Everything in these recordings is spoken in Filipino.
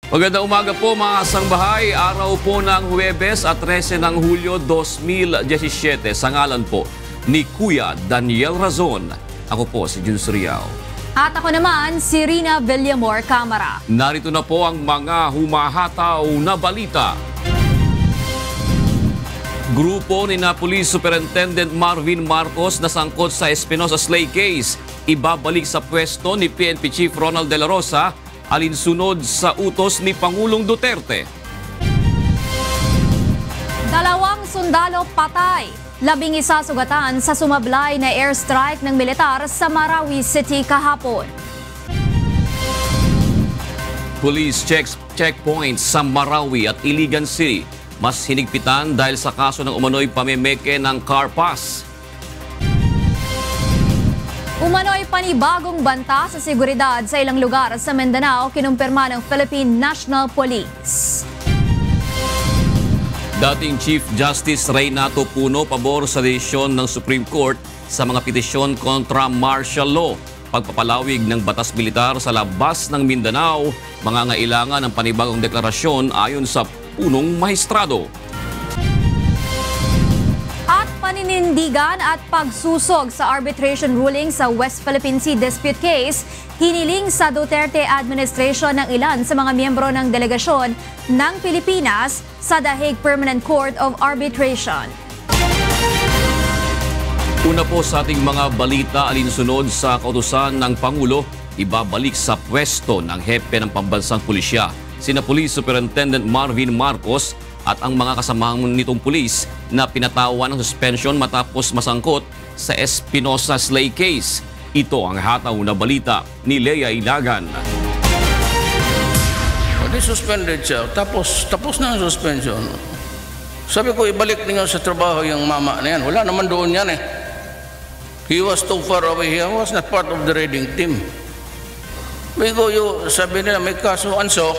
Magandang umaga po mga kasangbahay. Araw po ng Huwebes at 13 ng Hulyo 2017 sa ngalan po ni Kuya Daniel Razon. Ako po si Jun Suriao. At ako naman si Rina Villamor Camara. Narito na po ang mga humahataw na balita. Grupo ni Police Superintendent Marvin Marcos na sangkot sa Espinosa Slay case. Ibabalik sa pwesto ni PNP Chief Ronald De La Rosa alinsunod sa utos ni Pangulong Duterte. 2 sundalo patay, 11 sugatan sa sumablay na airstrike ng militar sa Marawi City kahapon. Police checkpoints sa Marawi at Iligan City mas hinigpitan dahil sa kaso ng umano'y pamemeke ng car pass. Umano'y panibagong banta sa seguridad sa ilang lugar sa Mindanao, kinumpirma ng Philippine National Police. Dating Chief Justice Reynato Puno pabor sa desisyon ng Supreme Court sa mga petisyon kontra martial law, pagpapalawig ng batas militar sa labas ng Mindanao, mangangailangan ng panibagong deklarasyon ayon sa punong maestrado. Paninindigan at pagsusog sa arbitration ruling sa West Philippine Sea Dispute Case, hiniling sa Duterte administration ng ilan sa mga miyembro ng delegasyon ng Pilipinas sa The Hague Permanent Court of Arbitration. Una po sa ating mga balita, alinsunod sa kautusan ng Pangulo, ibabalik sa pwesto ng hepe ng pambansang pulisya, sina Police Superintendent Marvin Marcos at ang mga kasamahan nitong pulis na pinatawan ng suspension matapos masangkot sa Espinosa Slay case. Ito ang hataw na balita ni Lea Ilagan. Suspended siya, tapos na ang suspension. Sabi ko, ibalik niyo sa trabaho yung mama na yan. Wala naman doon yan eh. He was too far away. He was not part of the raiding team. Sabi nila, may kaso, anso.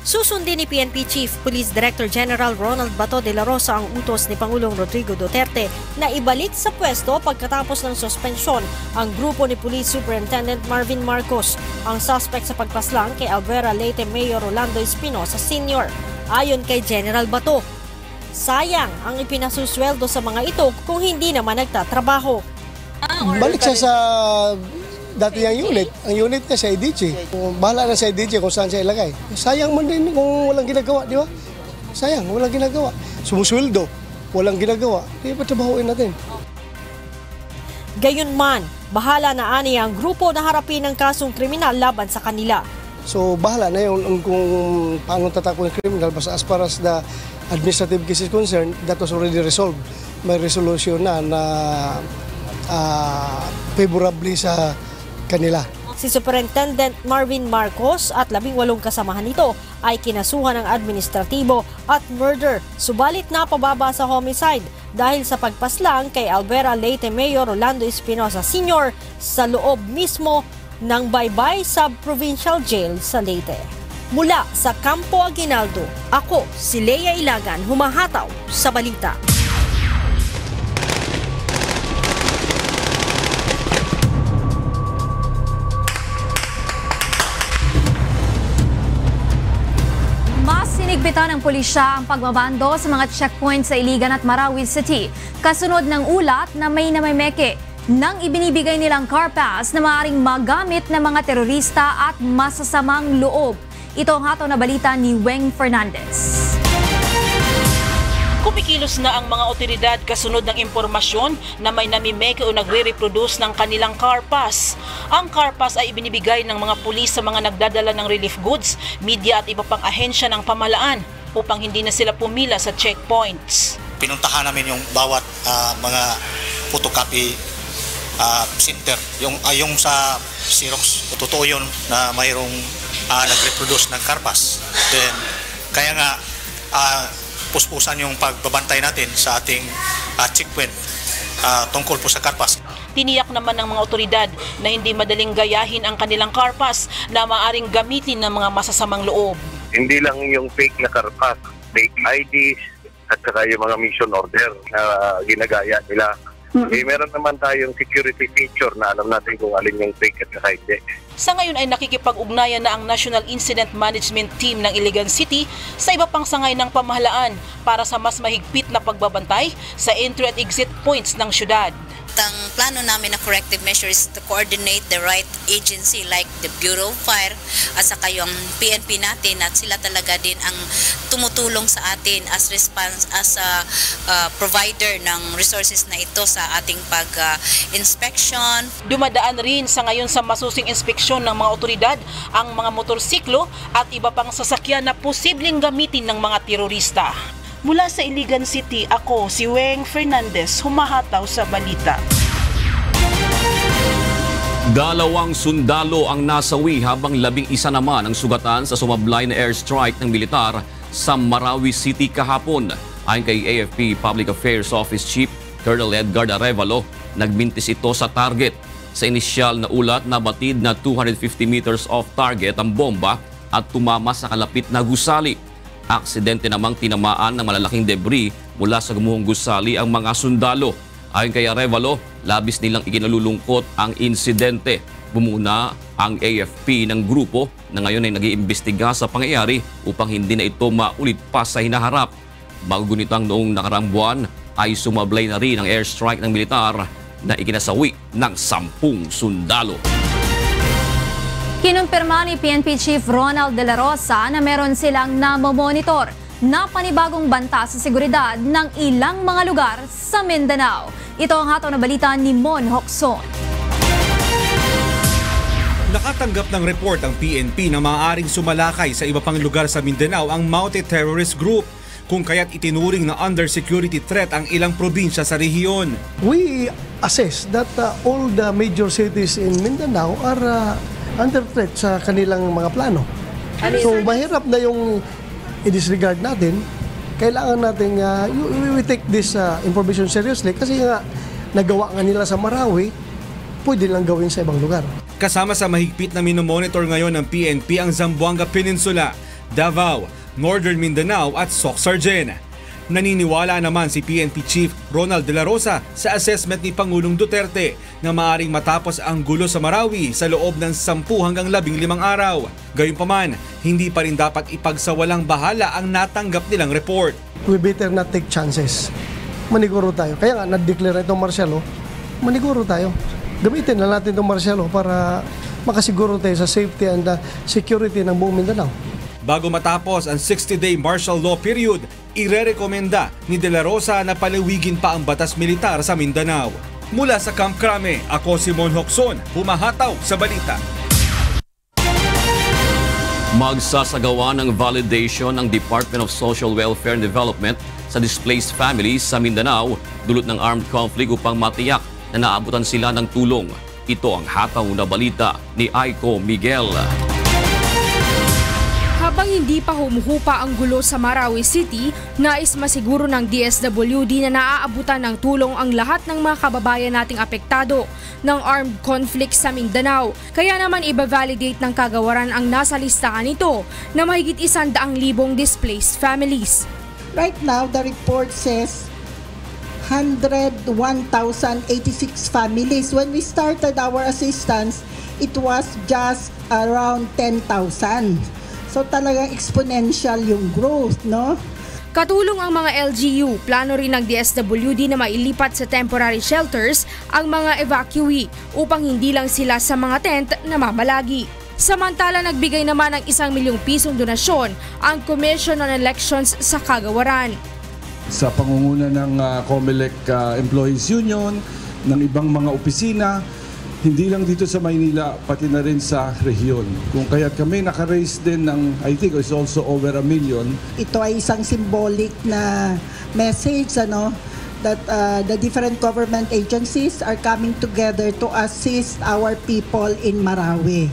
Susundin ni PNP Chief Police Director General Ronald Bato de la Rosa ang utos ni Pangulong Rodrigo Duterte na ibalik sa pwesto pagkatapos ng suspensyon ang grupo ni Police Superintendent Marvin Marcos, ang suspect sa pagpaslang kay Alvera Leyte Mayor Rolando Espinosa Sr. Ayon kay General Bato, sayang ang ipinasusweldo sa mga ito kung hindi naman nagtatrabaho. Balik siya sa dati ang unit niya sa IDG. Bahala na sa IDG kung saan siya ilagay. Sayang man din kung walang ginagawa, di ba? Sayang, walang ginagawa. Sumusweldo, walang ginagawa. Di ba trabahuin natin? Gayunman, bahala na ani ang grupo na harapin ng kasong kriminal laban sa kanila. So bahala na yun kung paano tatakbo yung criminal. Basta as far as the administrative case is concerned, that was already resolved. May resolution na favorably sa kanila. Si Superintendent Marvin Marcos at 18 kasamahan nito ay kinasuhan ng administratibo at murder, subalit napababa sa homicide dahil sa pagpaslang kay Alvera Leyte Mayor Rolando Espinosa Sr. sa loob mismo ng Baybay Sub-Provincial Jail sa Leyte. Mula sa Campo Aguinaldo, ako si Lea Ilagan, humahataw sa balita. Sinigpitan ng pulisya ang pagmamando sa mga checkpoint sa Iligan at Marawi City, kasunod ng ulat na may namimeke nang ibinibigay nilang car pass na maaaring magamit ng mga terorista at masasamang loob. Ito ang hataw na balita ni Weng Fernandez. Kumikilos na ang mga otoridad kasunod ng impormasyon na may namimeke o nagre-reproduce ng kanilang car pass. Ang car pass ay ibinibigay ng mga pulis sa mga nagdadala ng relief goods, media at iba pang ahensya ng pamahalaan upang hindi na sila pumila sa checkpoints. Pinuntahan namin yung bawat mga photocopy center, yung sa Xerox. Totoo yun na mayroong nag-reproduce ng car pass. Then, kaya nga puspusan yung pagbabantay natin sa ating checkpoint tungkol po sa car pass. Tiniyak naman ng mga otoridad na hindi madaling gayahin ang kanilang car pass na maaring gamitin ng mga masasamang loob. Hindi lang yung fake na car pass, fake IDs at saka yung mga mission order na ginagaya nila Meron naman tayong security feature na alam natin kung alin yung fake at saka hindi. Sa ngayon ay nakikipag-ugnayan na ang National Incident Management Team ng Iligan City sa iba pang sangay ng pamahalaan para sa mas mahigpit na pagbabantay sa entry at exit points ng syudad. Ang plano namin na corrective measure is to coordinate the right agency like the Bureau of Fire at saka yung PNP natin, at sila talaga din ang tumutulong sa atin as provider ng resources na ito sa ating pag-inspection. Dumadaan rin sa ngayon sa masusing inspeksyon ng mga otoridad ang mga motorsiklo at iba pang sasakyan na posibleng gamitin ng mga terorista. Mula sa Iligan City, ako si Weng Fernandez, humahataw sa balita. 2 sundalo ang nasawi habang 11 naman ang sugatan sa sumablay na airstrike ng militar sa Marawi City kahapon. Ayon kay AFP Public Affairs Office Chief Colonel Edgar Arevalo, nagmintis ito sa target. Sa inisyal na ulat, nabatid na 250 meters off target ang bomba at tumama sa kalapit na gusali. Aksidente namang tinamaan ng malalaking debris mula sa gumuhong gusali ang mga sundalo. Ayon kay Arevalo, labis nilang ikinalulungkot ang insidente. Bumuna ang AFP ng grupo na ngayon ay nag-iimbestiga sa pangyayari upang hindi na ito maulit pa sa hinaharap. Magugunitang noong nakaraang buwan ay sumablay na rin ang airstrike ng militar na ikinasawi ng 10 sundalo. Kinumpirma ni PNP Chief Ronald De La Rosa na meron silang namomonitor na panibagong banta sa seguridad ng ilang mga lugar sa Mindanao. Ito ang hataw na balita ni Mon Hokson. Nakatanggap ng report ang PNP na maaaring sumalakay sa iba pang lugar sa Mindanao ang Mounted Terrorist Group, kung kaya't itinuring na under security threat ang ilang probinsya sa rehiyon. We assess that all the major cities in Mindanao are under threat sa kanilang mga plano. So mahirap na yung i-disregard natin. Kailangan natin we take this information seriously kasi nga nagawa nga nila sa Marawi, pwede lang gawin sa ibang lugar. Kasama sa mahigpit na minomonitor ngayon ng PNP ang Zamboanga Peninsula, Davao, Northern Mindanao at Soc-Sargen. Naniniwala naman si PNP Chief Ronald De La Rosa sa assessment ni Pangulong Duterte na maaaring matapos ang gulo sa Marawi sa loob ng 10 hanggang 15 araw. Gayunpaman, hindi pa rin dapat ipagsawalang bahala ang natanggap nilang report. We better not take chances. Maniguro tayo. Kaya nga na-declare itong martial law, maniguro tayo. Gamitin na natin itong martial law para makasiguro tayo sa safety and security ng buong Mindanao. Bago matapos ang 60-day martial law period, irerekomenda ni De La Rosa na palawiggin pa ang batas militar sa Mindanao. Mula sa Camp Crame, ako si Mon Hokson, humahataw sa balita. Magsasagawa ng validation ng Department of Social Welfare and Development sa displaced families sa Mindanao dulot ng armed conflict upang matiyak na naabutan sila ng tulong. Ito ang hataw na balita ni Aiko Miguel. Habang hindi pa humuhupa ang gulo sa Marawi City, nais masiguro ng DSWD na naaabutan ng tulong ang lahat ng mga kababayan nating apektado ng armed conflict sa Mindanao. Kaya naman iba-validate ng kagawaran ang nasa listahan nito na mahigit 100,000 displaced families. Right now, the report says 101,086 families. When we started our assistance, it was just around 10,000. So talagang exponential yung growth, no? Katulong ang mga LGU, plano rin ng DSWD na mailipat sa temporary shelters ang mga evacuee upang hindi lang sila sa mga tent na mamalagi. Samantala, nagbigay naman ng 1 milyong pisong donasyon ang Commission on Elections sa kagawaran. Sa pangunguna ng COMELEC Employees Union, ng ibang mga opisina, hindi lang dito sa Maynila, pati na rin sa rehiyon. Kung kaya kami naka-raise din ng, I think it's also over 1 million. Ito ay isang symbolic na message, that the different government agencies are coming together to assist our people in Marawi.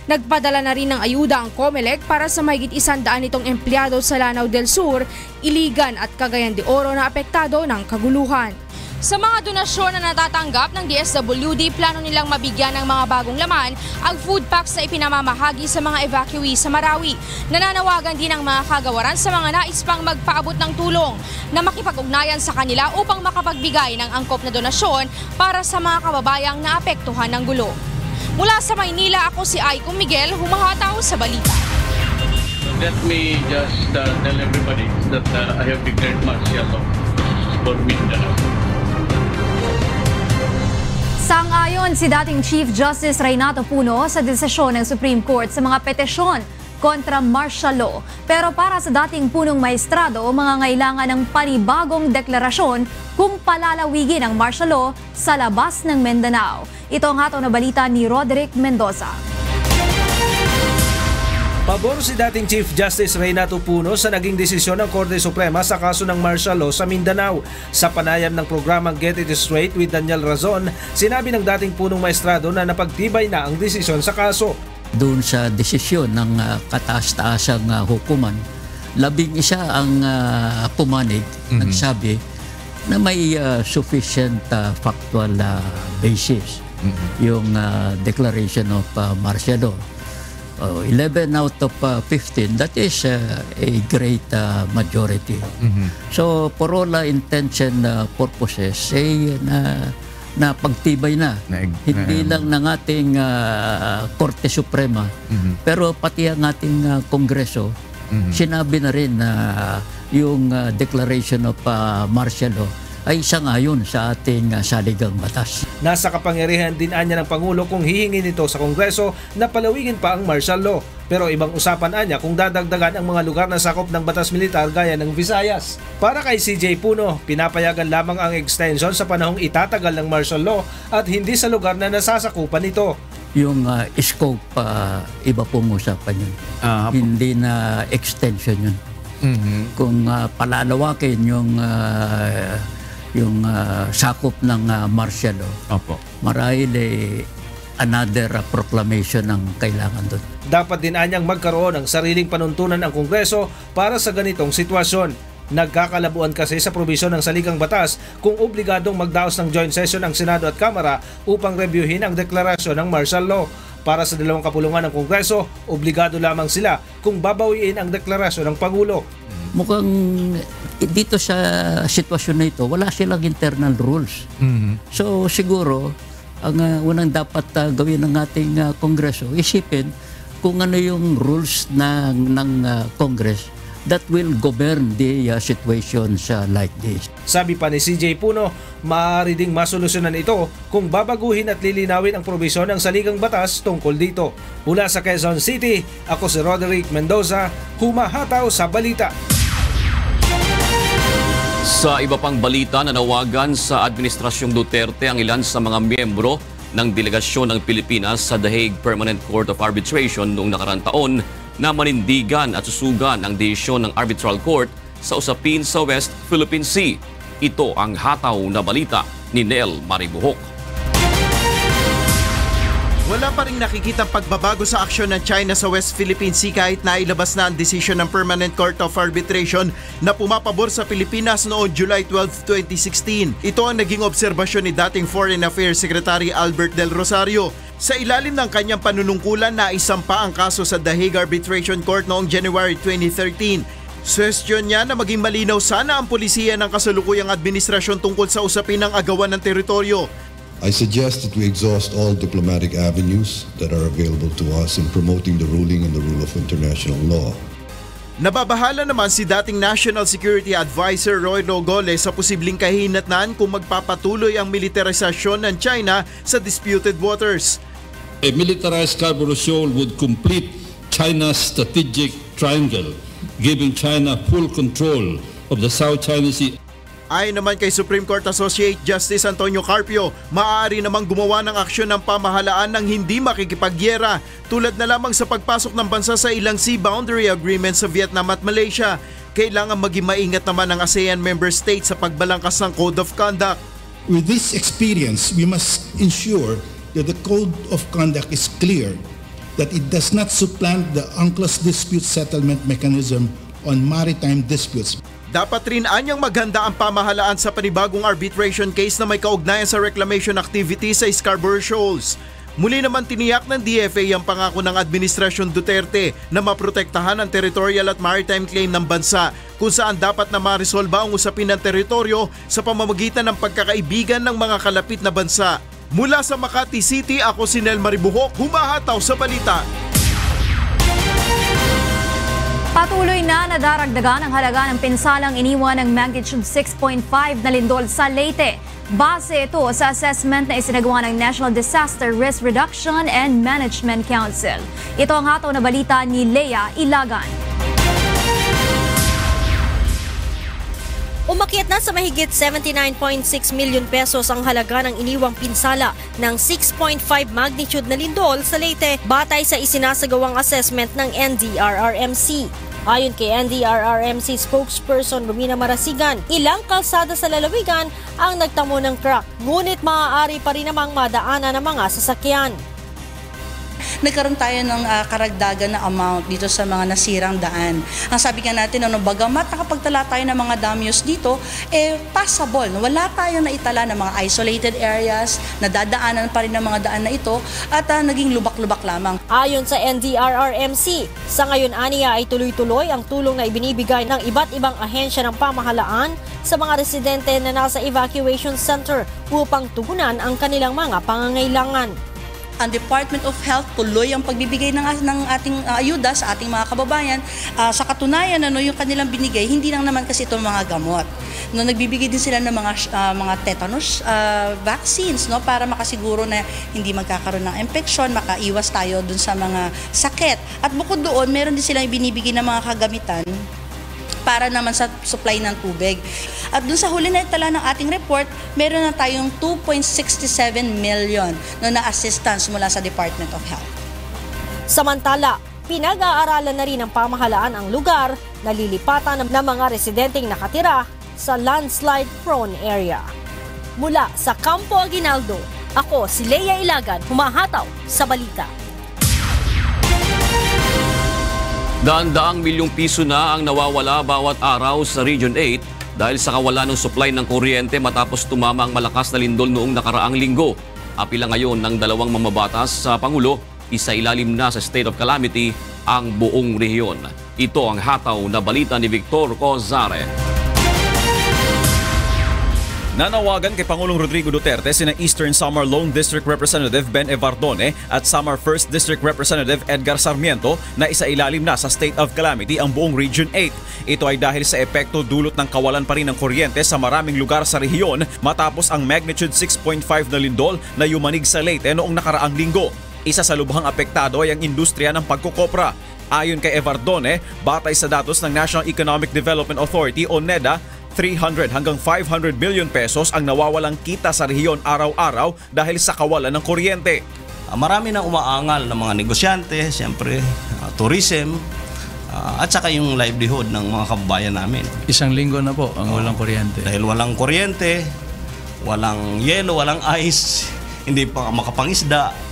Nagpadala na rin ng ayuda ang COMELEC para sa mahigit 100 nitong empleyado sa Lanao del Sur, Iligan at Cagayan de Oro na apektado ng kaguluhan. Sa mga donasyon na natatanggap ng DSWD, plano nilang mabigyan ng mga bagong laman ang food packs na ipinamamahagi sa mga evacuees sa Marawi. Nananawagan din ang mga kagawaran sa mga nais pang magpaabot ng tulong na makipag-ugnayan sa kanila upang makapagbigay ng angkop na donasyon para sa mga kababayang naapektuhan ng gulo. Mula sa Maynila, ako si Aiko Miguel, humahataw sa balita. Let me just tell everybody that I have declared martial law for Mindanao. Sang-ayon si dating Chief Justice Renato Puno sa desisyon ng Supreme Court sa mga petisyon kontra martial law. Pero para sa dating punong maestrado, mangangailangan ng panibagong deklarasyon kung palalawigin ang martial law sa labas ng Mindanao. Ito ang hataw na balita ni Roderick Mendoza. Pabor si dating Chief Justice Renato Puno sa naging desisyon ng Korte Suprema sa kaso ng martial law sa Mindanao. Sa panayam ng programang Get It Straight with Daniel Razon, sinabi ng dating punong maestrado na napagtibay na ang desisyon sa kaso. Doon sa desisyon ng kataas-taasang hukuman, 11 ang pumanig, nagsabi na may sufficient factual basis yung declaration of martial law. 11 out of 15, that is a great majority. So for all intents and purposes, na pagtibay na. Hindi lang ng ating Korte Suprema, pero pati ang ating Kongreso, sinabi na rin na yung declaration of martial law ay sangayon sa ating saligang batas. Nasa kapangyarihan din anya ng Pangulo kung hihingin nito sa Kongreso na palawigin pa ang martial law. Pero ibang usapan anya kung dadagdagan ang mga lugar na sakop ng batas militar gaya ng Visayas. Para kay CJ Puno, pinapayagan lamang ang extension sa panahong itatagal ng martial law at hindi sa lugar na nasasakupan nito. Yung scope, iba pong usapan yun. Hindi na extension yun. Kung palalawakin yung sakop ng martial law, marahil another proclamation ang kailangan doon. Dapat din anyang magkaroon ng sariling panuntunan ang Kongreso para sa ganitong sitwasyon. Nagkakalabuan kasi sa probisyon ng saligang batas kung obligadong magdaos ng joint session ang Senado at Kamara upang reviewin ang deklarasyon ng martial law. Para sa dalawang kapulungan ng Kongreso, obligado lamang sila kung babawiin ang deklarasyon ng Pangulo. Mukhang dito sa sitwasyon na ito, wala silang internal rules. So siguro, ang unang dapat gawin ng ating Kongreso, isipin kung ano yung rules ng Congress that will govern the situations like this. Sabi pa ni CJ Puno, maaari ding masolusyonan ito kung babaguhin at lilinawin ang probisyon ng saligang batas tungkol dito. Mula sa Quezon City, ako si Roderick Mendoza, humahataw sa balita. Sa iba pang balita, nanawagan sa Administrasyong Duterte ang ilan sa mga miyembro ng delegasyon ng Pilipinas sa The Hague Permanent Court of Arbitration noong nakaraang taon na manindigan at susugan ang desisyon ng Arbitral Court sa usapin sa West Philippine Sea. Ito ang hataw na balita ni Nel Maribuhok. Wala pa rin nakikitang pagbabago sa aksyon ng China sa West Philippine Sea kahit nailabas na ang desisyon ng Permanent Court of Arbitration na pumapabor sa Pilipinas noong July 12, 2016. Ito ang naging obserbasyon ni dating Foreign Affairs Secretary Albert Del Rosario. Sa ilalim ng kanyang panunungkulan, naisampa ang kaso sa The Hague Arbitration Court noong January 2013. Suwestyon niya na maging malinaw sana ang pulisiya ng kasalukuyang administrasyon tungkol sa usapin ng agawan ng teritoryo. I suggest that we exhaust all diplomatic avenues that are available to us in promoting the ruling and the rule of international law. Nababahala naman si dating National Security Advisor Roy Rogole sa posibleng kahinatnan kung magpapatuloy ang militarisasyon ng China sa disputed waters. A militarized Scarborough Shoal would complete China's strategic triangle, giving China full control of the South China Sea. Ayon naman kay Supreme Court Associate Justice Antonio Carpio, maaari namang gumawa ng aksyon ng pamahalaan ng hindi makikipagyera tulad na lamang sa pagpasok ng bansa sa ilang sea boundary agreements sa Vietnam at Malaysia. Kailangan maging maingat naman ang ASEAN member states sa pagbalangkas ng Code of Conduct. With this experience, we must ensure that the Code of Conduct is clear, that it does not supplant the UNCLOS dispute settlement mechanism on maritime disputes. Dapat rin anyang maghanda ang pamahalaan sa panibagong arbitration case na may kaugnayan sa reclamation activity sa Scarborough Shoals. Muli naman tiniyak ng DFA ang pangako ng Administrasyon Duterte na maprotektahan ang territorial at maritime claim ng bansa kung saan dapat na maresolba ang usapin ng teritoryo sa pamamagitan ng pagkakaibigan ng mga kalapit na bansa. Mula sa Makati City, ako si Nel Maribuhok, humahataw sa balita. Patuloy na nadaragdagan ang halaga ng pinsalang iniwan ng magnitude 6.5 na lindol sa Leyte. Base ito sa assessment na isinagawa ng National Disaster Risk Reduction and Management Council. Ito ang hataw na balita ni Lea Ilagan. Umakyat na sa mahigit 79.6 million pesos ang halaga ng iniwang pinsala ng 6.5 magnitude na lindol sa Leyte batay sa isinasagawang assessment ng NDRRMC. Ayon kay NDRRMC spokesperson Romina Marasigan, ilang kalsada sa lalawigan ang nagtamo ng crack, ngunit maaari pa rin namang madaanan ng mga sasakyan. Nagkaroon tayo ng karagdagan na amount dito sa mga nasirang daan. Ang sabi nga natin, bagamat nakapagtala tayo ng mga damages dito, passable. Wala tayong naitala ng mga isolated areas, nadadaanan pa rin ng mga daan na ito, at naging lubak-lubak lamang. Ayon sa NDRRMC, sa ngayon aniya ay tuloy-tuloy ang tulong na ibinibigay ng iba't ibang ahensya ng pamahalaan sa mga residente na nasa evacuation center upang tugunan ang kanilang mga pangangailangan. Ang Department of Health tuloy ang pagbibigay ng ating ayuda sa ating mga kababayan. Sa katunayan, yung kanilang binigay, hindi lang naman kasi itong mga gamot. Nagbibigay din sila ng mga tetanus vaccines para makasiguro na hindi magkakaroon ng infection, makaiwas tayo dun sa mga sakit. At bukod doon, meron din silang binibigay ng mga kagamitan para naman sa supply ng tubig. At dun sa huli na itala ng ating report, meron na tayong 2.67 million na assistance mula sa Department of Health. Samantala, pinag-aaralan na rin ng pamahalaan ang lugar na lilipatan ng mga residenteng nakatira sa landslide-prone area. Mula sa Campo Aguinaldo, ako si Lea Ilagan, humahataw sa balita. Daan-daang milyong piso na ang nawawala bawat araw sa Region 8 dahil sa kawalan ng supply ng kuryente matapos tumama ang malakas na lindol noong nakaraang linggo. Apila ngayon ng dalawang mamabatas sa Pangulo, isa ilalim na sa state of calamity ang buong rehiyon. Ito ang hataw na balita ni Victor Cozare. Nanawagan kay Pangulong Rodrigo Duterte sina Eastern Samar Lone District Representative Ben Evardone at Samar 1st District Representative Edgar Sarmiento na isailalim na sa state of calamity ang buong Region 8. Ito ay dahil sa epekto dulot ng kawalan pa rin ng kuryente sa maraming lugar sa rehiyon matapos ang magnitude 6.5 na lindol na yumanig sa Leyte noong nakaraang linggo. Isa sa lubhang apektado ay ang industriya ng pagkukopra. Ayon kay Evardone, batay sa datos ng National Economic Development Authority o NEDA, 300 hanggang 500 billion pesos ang nawawalang kita sa rehiyon araw-araw dahil sa kawalan ng kuryente. Marami na umaangal ng mga negosyante, siyempre tourism, at saka yung livelihood ng mga kababayan namin. Isang linggo na po ang walang kuryente. Dahil walang kuryente, walang yelo, walang ice, hindi pa makapangisda.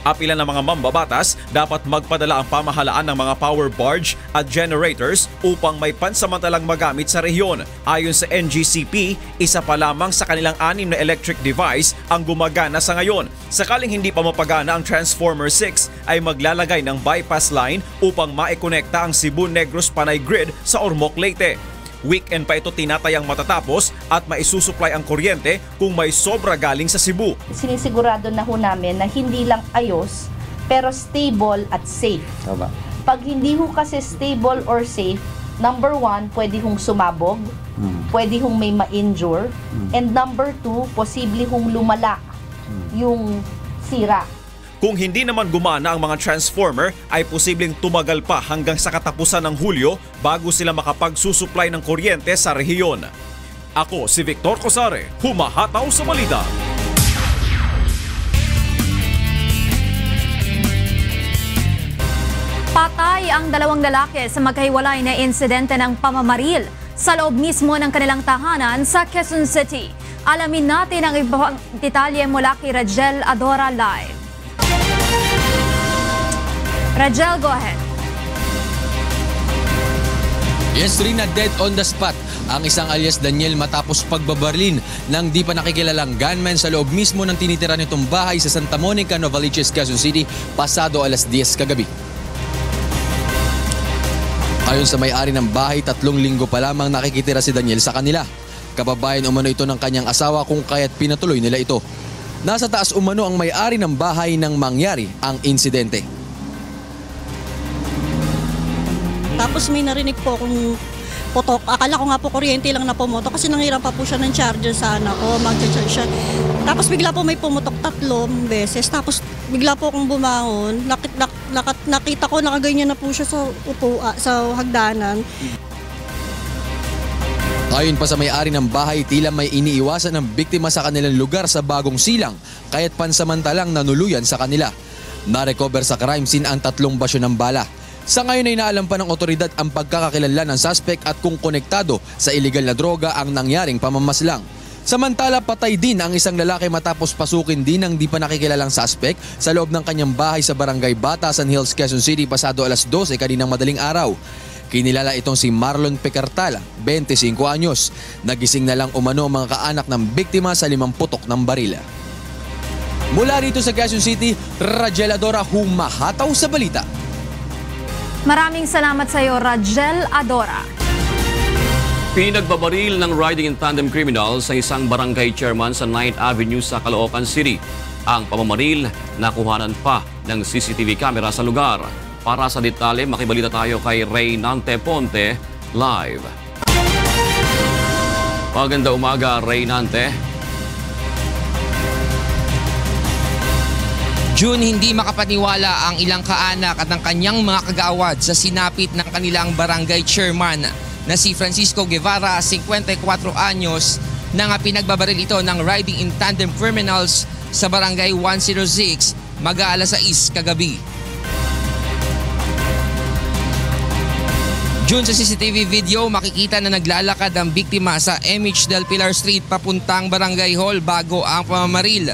Apila ng mga mambabatas, dapat magpadala ang pamahalaan ng mga power barge at generators upang may pansamantalang magamit sa rehiyon. Ayon sa NGCP, isa pa lamang sa kanilang 6 na electric device ang gumagana sa ngayon. Sakaling hindi pa mapagana ang Transformer 6 ay maglalagay ng bypass line upang maikonekta ang Cebu Negros Panay Grid sa Ormoc, Leyte. Weekend pa ito tinatayang matatapos at maisusupply ang kuryente kung may sobra galing sa Cebu. Sinisigurado na ho namin na hindi lang ayos pero stable at safe. Tama. Pag hindi ho kasi stable or safe, number 1, pwede hong sumabog, pwede hong may ma-injure, and number 2, posible hong lumala yung sira. Kung hindi naman gumana ang mga transformer, ay posibleng tumagal pa hanggang sa katapusan ng Hulyo bago sila makapagsusupply ng kuryente sa rehiyon. Ako si Victor Cozare, humahataw sa balita. Patay ang 2 lalaki sa magkahiwalay na insidente ng pamamaril sa loob mismo ng kanilang tahanan sa Quezon City. Alamin natin ang ibang detalye mula kay Rajel Adora live. Rajel, go ahead. Yes, Rina, dead on the spot ang isang alias Daniel matapos pagbabarlin ng di pa nakikilalang gunman sa loob mismo ng tinitira nitong bahay sa Santa Monica, Novaliches, Quezon City pasado alas 10 kagabi. Ayon sa may-ari ng bahay, 3 linggo pa lamang nakikitira si Daniel sa kanila. Kababayan umano ito ng kanyang asawa kung kaya't pinatuloy nila ito. Nasa taas umano ang may-ari ng bahay nang mangyari ang insidente. Tapos may narinig po akong putok. Akala ko nga po kuryente lang na pumutok kasi nanghiram pa po siya ng charger sa anak ko. Mag-charge siya. Tapos bigla po may pumutok 3 beses. Tapos bigla po akong bumangon. Nakita ko nakaganyan na po siya sa hagdanan. Ayon pa sa may-ari ng bahay, tila may iniiwasan ng biktima sa kanilang lugar sa Bagong Silang, kaya't pansamantalang nanuluyan sa kanila. Na-recover sa crime scene ang 3 basyo ng bala. Sa ngayon ay naalam pa ng otoridad ang pagkakakilanlan ng suspect at kung konektado sa iligal na droga ang nangyaring pamamaslang. Samantala, patay din ang isang lalaki matapos pasukin din ng di pa nakikilalang suspect sa loob ng kanyang bahay sa Barangay Batasan Hills, Quezon City pasado alas 12 kaninang madaling araw. Kinilala itong si Marlon Pecartala, 25 anyos. Nagising na lang umano ang mga kaanak ng biktima sa 5 putok ng baril. Mula rito sa Quezon City, Rajel Adora, humahataw sa balita. Maraming salamat sa iyo, Rajel Adora. Pinagbabaril ng riding in tandem criminals sa isang barangay chairman sa 9th Avenue sa Caloocan City. Ang pamamaril nakuhanan pa ng CCTV camera sa lugar. Para sa detalye, makibalita tayo kay Reynante Ponte live. Maganda umaga, Reynante. June, hindi makapaniwala ang ilang kaanak at ang kanyang mga kagawad sa sinapit ng kanilang barangay chairman na si Francisco Guevara, 54 anyos, na nga pinagbabaril ito ng riding in tandem criminals sa barangay 106 mag-aalas 6 kagabi. June, sa CCTV video, makikita na naglalakad ang biktima sa MH Del Pilar Street papuntang Barangay Hall bago ang pamamaril.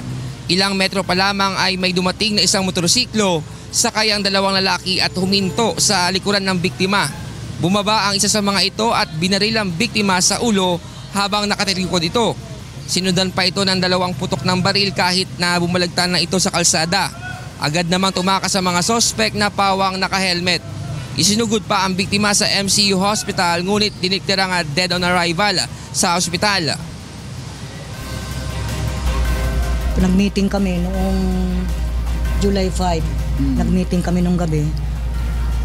Ilang metro pa lamang ay may dumating na isang motorsiklo, sakay ang 2 lalaki at huminto sa likuran ng biktima. Bumaba ang isa sa mga ito at binaril ang biktima sa ulo habang nakatilikod ito. Sinundan pa ito ng 2 putok ng baril kahit na bumalagtan na ito sa kalsada. Agad namang tumakas sa mga sospek na pawang naka-helmet. Isinugod pa ang biktima sa MCU Hospital ngunit diniktira nga dead on arrival sa ospital. Nag-meeting kami noong July 5. Nag-meeting kami nung gabi.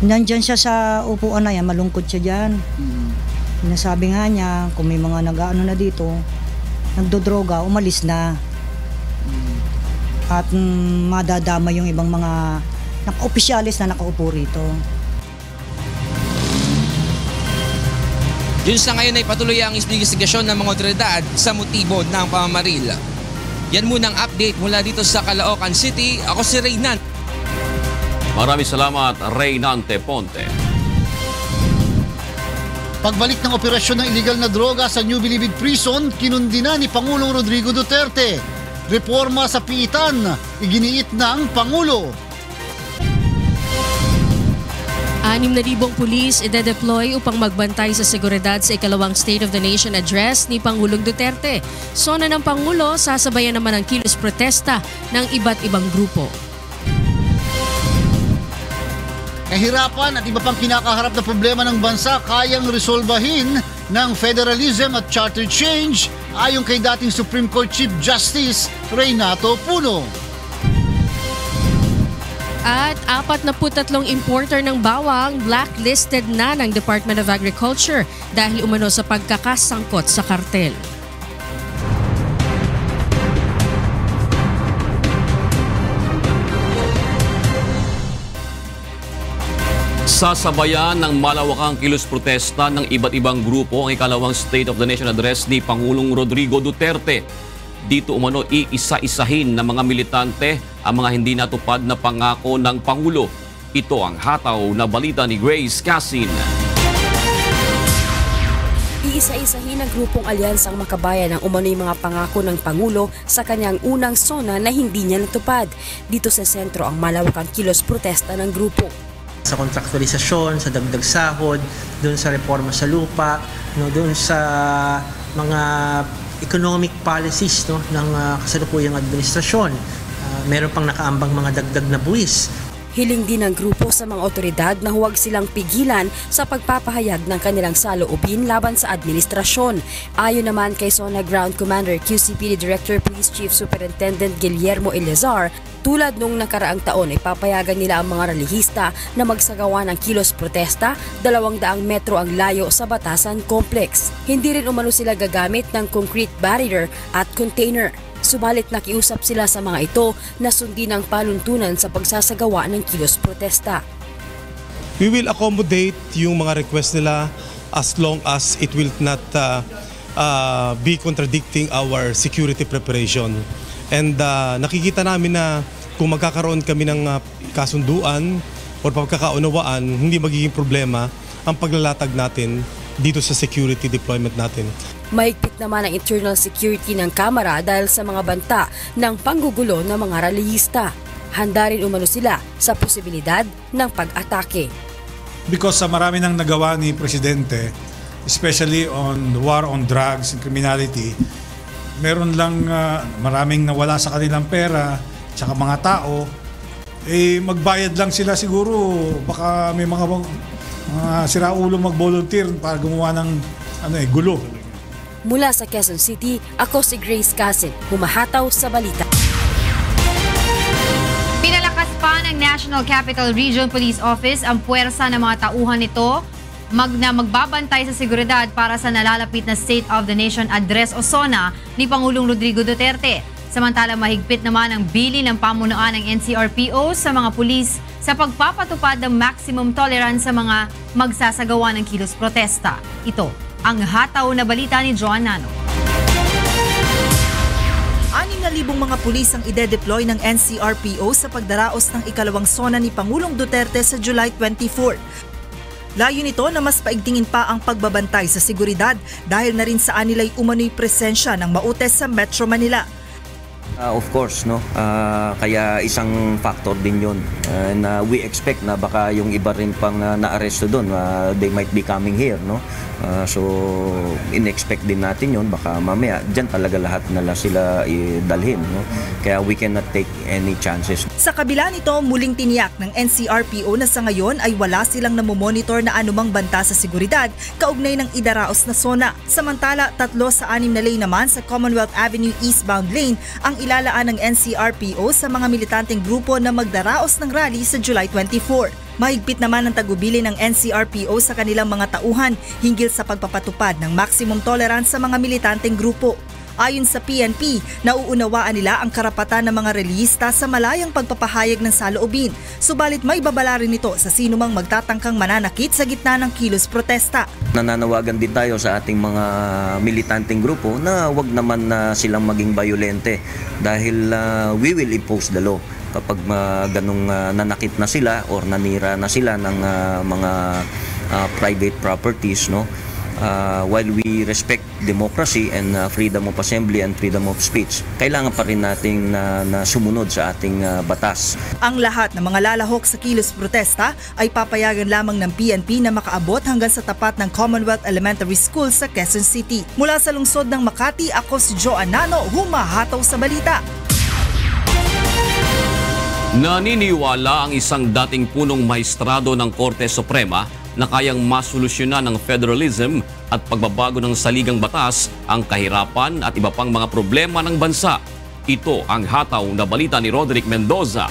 Nandyan siya sa upuan na yan, malungkot siya dyan. Sinasabi nga niya, kung may mga nag-ano na dito, nagdodroga, umalis na. At madadama yung ibang mga opisyalis na nakaupo rito. Yun sa ngayon ay patuloy ang investigasyon ng mga otoridad sa motibo ng pamamaril. Yan muna ang update mula dito sa Caloocan City. Ako si Reynan. Maraming salamat, Reynante Ponte. Pagbalik ng operasyon ng iligal na droga sa New Bilibid Prison, kinundina ni Pangulong Rodrigo Duterte. Reforma sa piitan, iginiit ng Pangulo. 6,000 pulis ide-deploy upang magbantay sa seguridad sa ikalawang State of the Nation Address ni Pangulong Duterte. Sona ng Pangulo, sasabayan naman ang kilos protesta ng iba't ibang grupo. Kahirapan at iba pang kinakaharap na problema ng bansa kayang resolbahin ng federalism at charter change ayon kay dating Supreme Court Chief Justice Renato Puno. At 43 importer ng bawang blacklisted na ng Department of Agriculture dahil umano sa pagkakasangkot sa kartel. Sasabayan ng malawakang kilos protesta ng iba't ibang grupo ang ikalawang State of the Nation Address ni Pangulong Rodrigo Duterte. Dito umano iisa-isahin ng mga militante ang mga hindi natupad na pangako ng Pangulo. Ito ang hataw na balita ni Grace Casin. Iisa-isahin ng grupong Alyansang Makabayan ang umano'y mga pangako ng Pangulo sa kanyang unang sona na hindi niya natupad. Dito sa sentro ang malawakang kilos protesta ng grupo. Sa kontraktualisasyon, sa dagdag sahod, doon sa reforma sa lupa, doon sa mga economic policies ng kasalukuyang administrasyon. Meron pang nakaambang mga dagdag na buwis. Hiling din ng grupo sa mga otoridad na huwag silang pigilan sa pagpapahayag ng kanilang saloobin laban sa administrasyon. Ayon naman kay Sona Ground Commander QCPD Director Police Chief Superintendent Guillermo Eleazar, tulad nung nakaraang taon ay papayagan nila ang mga relihista na magsagawa ng kilos protesta 200 metro ang layo sa Batasan Complex. Hindi rin umano sila gagamit ng concrete barrier at container. Subalit nakiusap sila sa mga ito na sundin ang panuntunan sa pagsasagawa ng kilos protesta. We will accommodate yung mga request nila as long as it will not be contradicting our security preparation. And nakikita namin na kung magkakaroon kami ng kasunduan o pagkakaunawaan, hindi magiging problema ang paglalatag natin dito sa security deployment natin. Mahigpit naman ang internal security ng Kamara dahil sa mga banta ng panggugulo ng mga relihista. Handa rin umano sila sa posibilidad ng pag-atake. Because sa marami nang nagawa ni Presidente, especially on the war on drugs and criminality, meron lang maraming nawala sa kanilang pera, tsaka mga tao, magbayad lang sila siguro, baka may mga siraulo mag-volunteer para gumawa ng gulo. Mula sa Quezon City, ako si Grace Casin, humahataw sa balita. Pinalakas pa ng National Capital Region Police Office ang puwersa ng mga tauhan nito na magbabantay sa seguridad para sa nalalapit na State of the Nation Address o SONA ni Pangulong Rodrigo Duterte. Samantala mahigpit naman ang bili ng pamunuan ng NCRPO sa mga pulis sa pagpapatupad ng maximum tolerance sa mga magsasagawa ng kilos protesta. Ito ang hataw na balita ni Joan Nano. 6,000 mga pulis ang ide-deploy ng NCRPO sa pagdaraos ng ikalawang SONA ni Pangulong Duterte sa July 24. Layo nito na mas paigtingin pa ang pagbabantay sa seguridad dahil na rin sa anilay umano'y presensya ng mautes sa Metro Manila. Of course, no. Kaya isang factor din 'yon. And we expect na baka yung iba rin pang naaresto doon, they might be coming here, no. So in-expect din natin 'yon, baka mamaya diyan talaga lahat nila sila idalhin, no. Kaya we cannot take any chances. Sa kabila nito, muling tiniyak ng NCRPO na sa ngayon ay wala silang namomonitor na anumang banta sa seguridad kaugnay ng idaraos na SONA. Samantala, 3 sa 6 na lane naman sa Commonwealth Avenue eastbound lane ang ilalaan ng NCRPO sa mga militanteng grupo na magdaraos ng rally sa July 24. Mahigpit naman ang tagubili ng NCRPO sa kanilang mga tauhan hinggil sa pagpapatupad ng maximum tolerance sa mga militanteng grupo. Ayon sa PNP, nauunawaan nila ang karapatan ng mga relihista sa malayang pagpapahayag ng saloobin. Subalit may babala rin ito sa sinumang magtatangkang mananakit sa gitna ng kilos protesta. Nananawagan din tayo sa ating mga militanteng grupo na wag naman silang maging violente dahil we will impose the law. Kapag ganong nanakit na sila or nanira na sila ng mga private properties, no? While we respect democracy and freedom of assembly and freedom of speech, kailangan pa rin natin na sumunod sa ating batas. Ang lahat ng mga lalahok sa kilos protesta ay papayagan lamang ng PNP na makaabot hanggang sa tapat ng Commonwealth Elementary School sa Quezon City. Mula sa lungsod ng Makati, ako si Joan Nano, humahataw sa balita. Naniniwala ang isang dating punong maestrado ng Korte Suprema na kayang masolusyonan ng federalism at pagbabago ng saligang batas ang kahirapan at iba pang mga problema ng bansa. Ito ang hataw na balita ni Roderick Mendoza.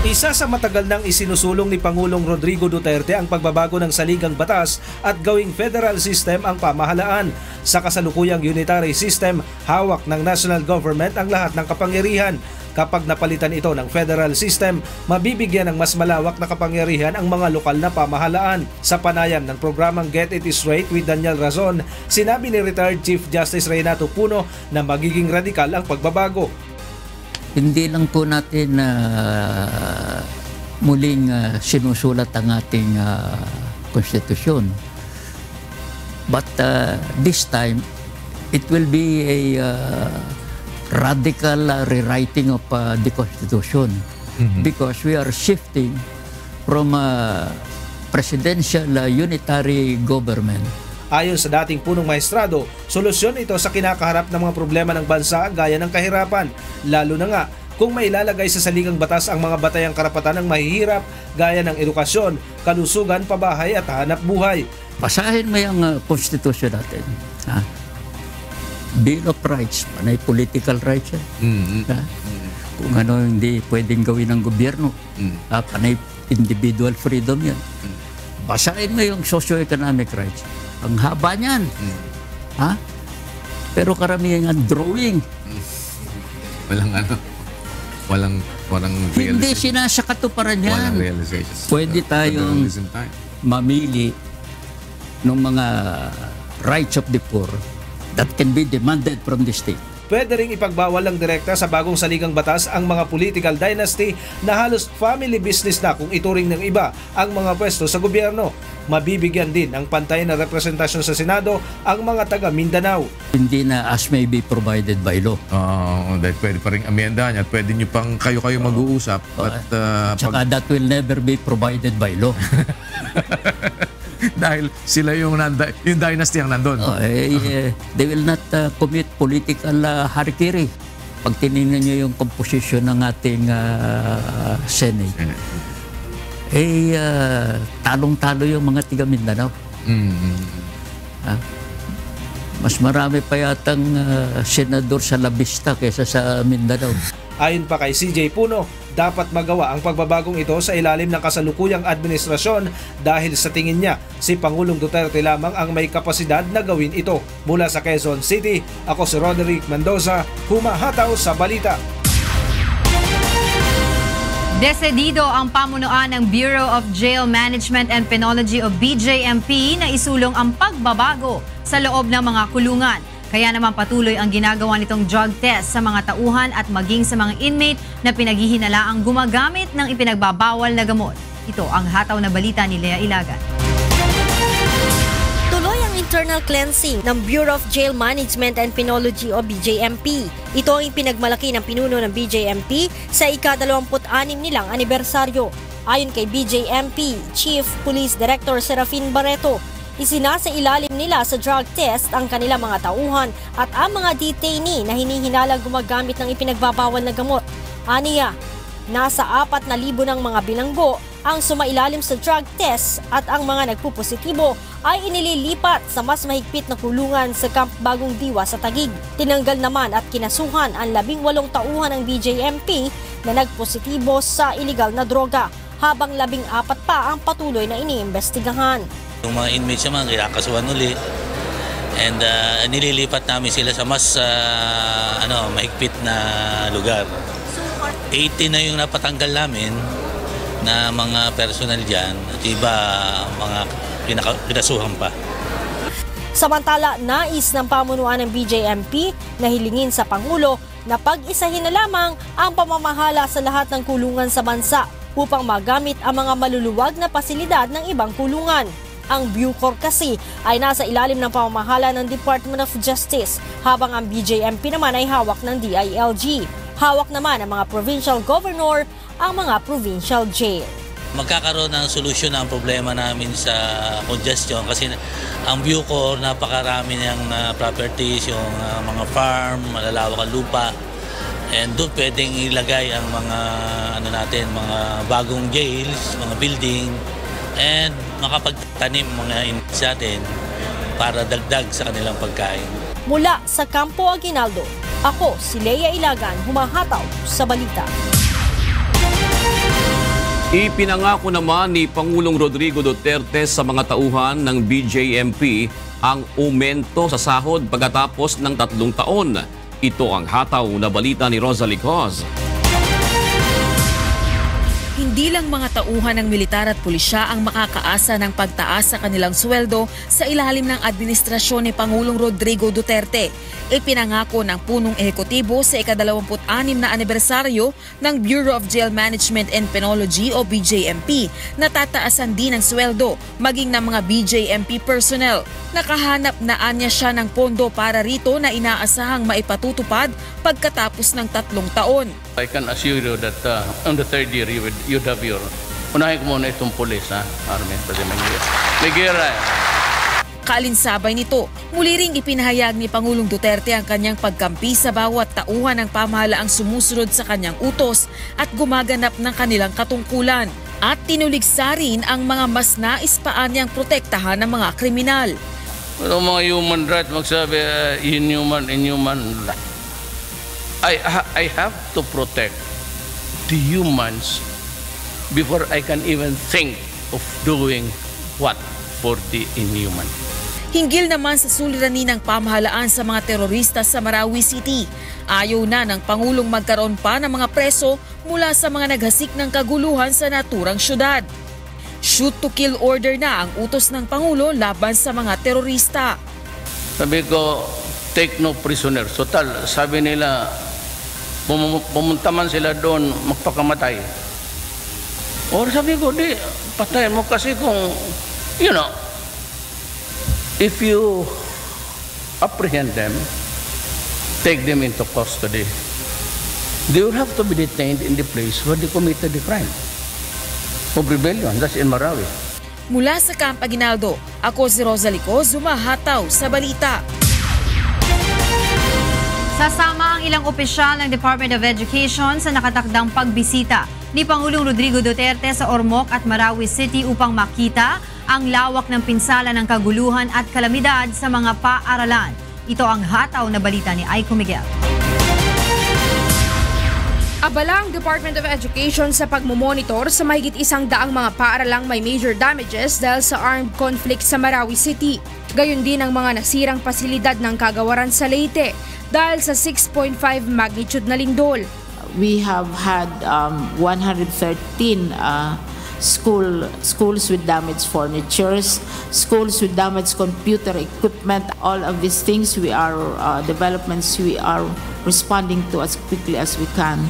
Isa sa matagal nang isinusulong ni Pangulong Rodrigo Duterte ang pagbabago ng saligang batas at gawing federal system ang pamahalaan. Sa kasalukuyang unitary system, hawak ng national government ang lahat ng kapangyarihan. Kapag napalitan ito ng federal system, mabibigyan ng mas malawak na kapangyarihan ang mga lokal na pamahalaan. Sa panayam ng programang Get It Straight with Daniel Razon, sinabi ni retired Chief Justice Renato Puno na magiging radikal ang pagbabago. Hindi lang po natin muling sinusulat ang ating konstitusyon. But this time, it will be a radical rewriting of the Constitution. because we are shifting from a presidential unitary government. Ayon sa dating punong maestrado, solusyon ito sa kinakaharap ng mga problema ng bansa gaya ng kahirapan, lalo na nga kung may ilalagay sa saligang batas ang mga batayang karapatan ng mahihirap gaya ng edukasyon, kalusugan, pabahay at hanap buhay. Basahin mo yung konstitusyon natin. Ha? Bill of Rights, panay political rights yan. Ha? Kung ano hindi pwedeng gawin ng gobyerno, panay individual freedom yan. Basahin mo yung socio-economic rights. Ang haba niyan. Ha? Pero karamihan ang drawing. Walang hindi sinasakatuparan yan. Walang realization. Pwede tayong mamili ng mga rights of the poor that can be demanded from the state. Pwede ring ipagbawal ng direkta sa bagong saligang batas ang mga political dynasty na halos family business na kung ituring ng iba ang mga pwesto sa gobyerno. Mabibigyan din ang pantay na representasyon sa Senado ang mga taga Mindanao. Hindi na as may be provided by law. Dahil pwede pa rin amendahan at pwede nyo pang kayo mag-uusap. Tsaka that will never be provided by law. Dahil sila yung dynasty ang nandun. They will not commit political harikiri. Pag tinignan nyo yung composition ng ating Senate, talong-talo yung mga tiga Mindanao. Mas marami pa yatang senador sa La Vista kaysa sa Mindanao. Ayon pa kay CJ Puno, dapat magawa ang pagbabagong ito sa ilalim ng kasalukuyang administrasyon dahil sa tingin niya, si Pangulong Duterte lamang ang may kapasidad na gawin ito. Mula sa Quezon City, ako si Roderick Mendoza, humahataw sa balita. Desedido ang pamunuan ng Bureau of Jail Management and Penology o BJMP na isulong ang pagbabago sa loob ng mga kulungan. Kaya naman patuloy ang ginagawa nitong drug test sa mga tauhan at maging sa mga inmate na pinaghihinalaang gumagamit ng ipinagbabawal na gamot. Ito ang hataw na balita ni Lea Ilagan. Tuloy ang internal cleansing ng Bureau of Jail Management and Penology o BJMP. Ito ang pinagmalaki ng pinuno ng BJMP sa ika-26 nilang anibersaryo. Ayon kay BJMP Chief Police Director Serafin Barreto, isinasailalim nila sa drug test ang kanilang mga tauhan at ang mga detainee na hinihinalang gumagamit ng ipinagbabawal na gamot. Aniya, nasa 4,000 ng mga bilanggo ang sumailalim sa drug test at ang mga nagpupositibo ay inililipat sa mas mahigpit na kulungan sa Camp Bagong Diwa sa Taguig. Tinanggal naman at kinasuhan ang 18 tauhan ng BJMP na nagpositibo sa iligal na droga, habang 14 pa ang patuloy na iniimbestigahan. Yung mga inmates naman, kinakasuhan uli. And nililipat namin sila sa mas mahigpit na lugar. 80 na yung napatanggal namin na mga personal dyan at iba mga pinasuhan pa. Samantala, nais ng pamunuan ng BJMP na hilingin sa Pangulo na pag-isahin na lamang ang pamamahala sa lahat ng kulungan sa bansa upang magamit ang mga maluluwag na pasilidad ng ibang kulungan. Ang Bucor kasi ay nasa ilalim ng pamamahala ng Department of Justice, habang ang BJMP naman ay hawak ng DILG. Hawak naman ng mga provincial governor ang mga provincial jail. Magkakaroon ng solusyon ang problema namin sa congestion kasi ang Bucor napakarami ng properties, yung mga farm, malalawak ang lupa. And doon pwedeng ilagay ang mga mga bagong jails, mga building, and makapagtanim mga inmates natin para dagdag sa kanilang pagkain. Mula sa Campo Aguinaldo, ako si Lea Ilagan, humahataw sa balita. Ipinangako naman ni Pangulong Rodrigo Duterte sa mga tauhan ng BJMP ang aumento sa sahod pagkatapos ng 3 taon. Ito ang hataw na balita ni Rosalie Cos. hindi lang mga tauhan ng militar at pulisya ang makakaasa ng pagtaas sa kanilang sweldo sa ilalim ng administrasyon ni Pangulong Rodrigo Duterte. Ipinangako ng punong ehekutibo sa ika-26 na anibersaryo ng Bureau of Jail Management and Penology o BJMP na tataasan din ang sweldo maging ng mga BJMP personnel. Nakahanap na anya siya ng pondo para rito na inaasahang maipatutupad pagkatapos ng 3 taon. I can assure you that on the 3rd year you'd have your... Unahin ko muna itong pulis, Army, kasi may gira. Kaalinsabay nito, muli ring ipinahayag ni Pangulong Duterte ang kanyang pagkampi sa bawat tauhan ng pamahalaang sumusunod sa kanyang utos at gumaganap ng kanilang katungkulan. At tinuligsa rin ang mga mas nais pa niyang protektahan ng mga kriminal. Pero mga human rights, magsabi, inhuman. I have to protect the humans before I can even think of doing what for the inhuman. Hinggil naman sa suliranin ng pamahalaan sa mga terorista sa Marawi City. Ayaw na ng Pangulong magkaroon pa ng mga preso mula sa mga naghasik ng kaguluhan sa naturang syudad. Shoot to kill order na ang utos ng Pangulo laban sa mga terorista. Sabi ko, take no prisoner. Total, sabi nila, pumunta man sila doon, magpakamatay. Or sabi ko, di, patay mo kasi kung, if you apprehend them, take them into custody, they will have to be detained in the place where they committed the crime of rebellion. That's in Marawi. Mula sa Camp Aguinaldo, ako si Rosalico, Zumahataw sa Balita. Sasama ang ilang opisyal ng Department of Education sa nakatakdang pagbisita ni Pangulong Rodrigo Duterte sa Ormoc at Marawi City upang makita ang lawak ng pinsala ng kaguluhan at kalamidad sa mga paaralan. Ito ang hataw na balita ni Aiko Miguel. Abala ang Department of Education sa pagmomonitor sa mahigit 100 mga paaralang may major damages dahil sa armed conflict sa Marawi City. Gayon din ang mga nasirang pasilidad ng kagawaran sa Leyte dahil sa 6.5 magnitude na lindol. We have had 113 schools with damaged furnitures, schools with damaged computer equipment. All of these things developments we are responding to as quickly as we can.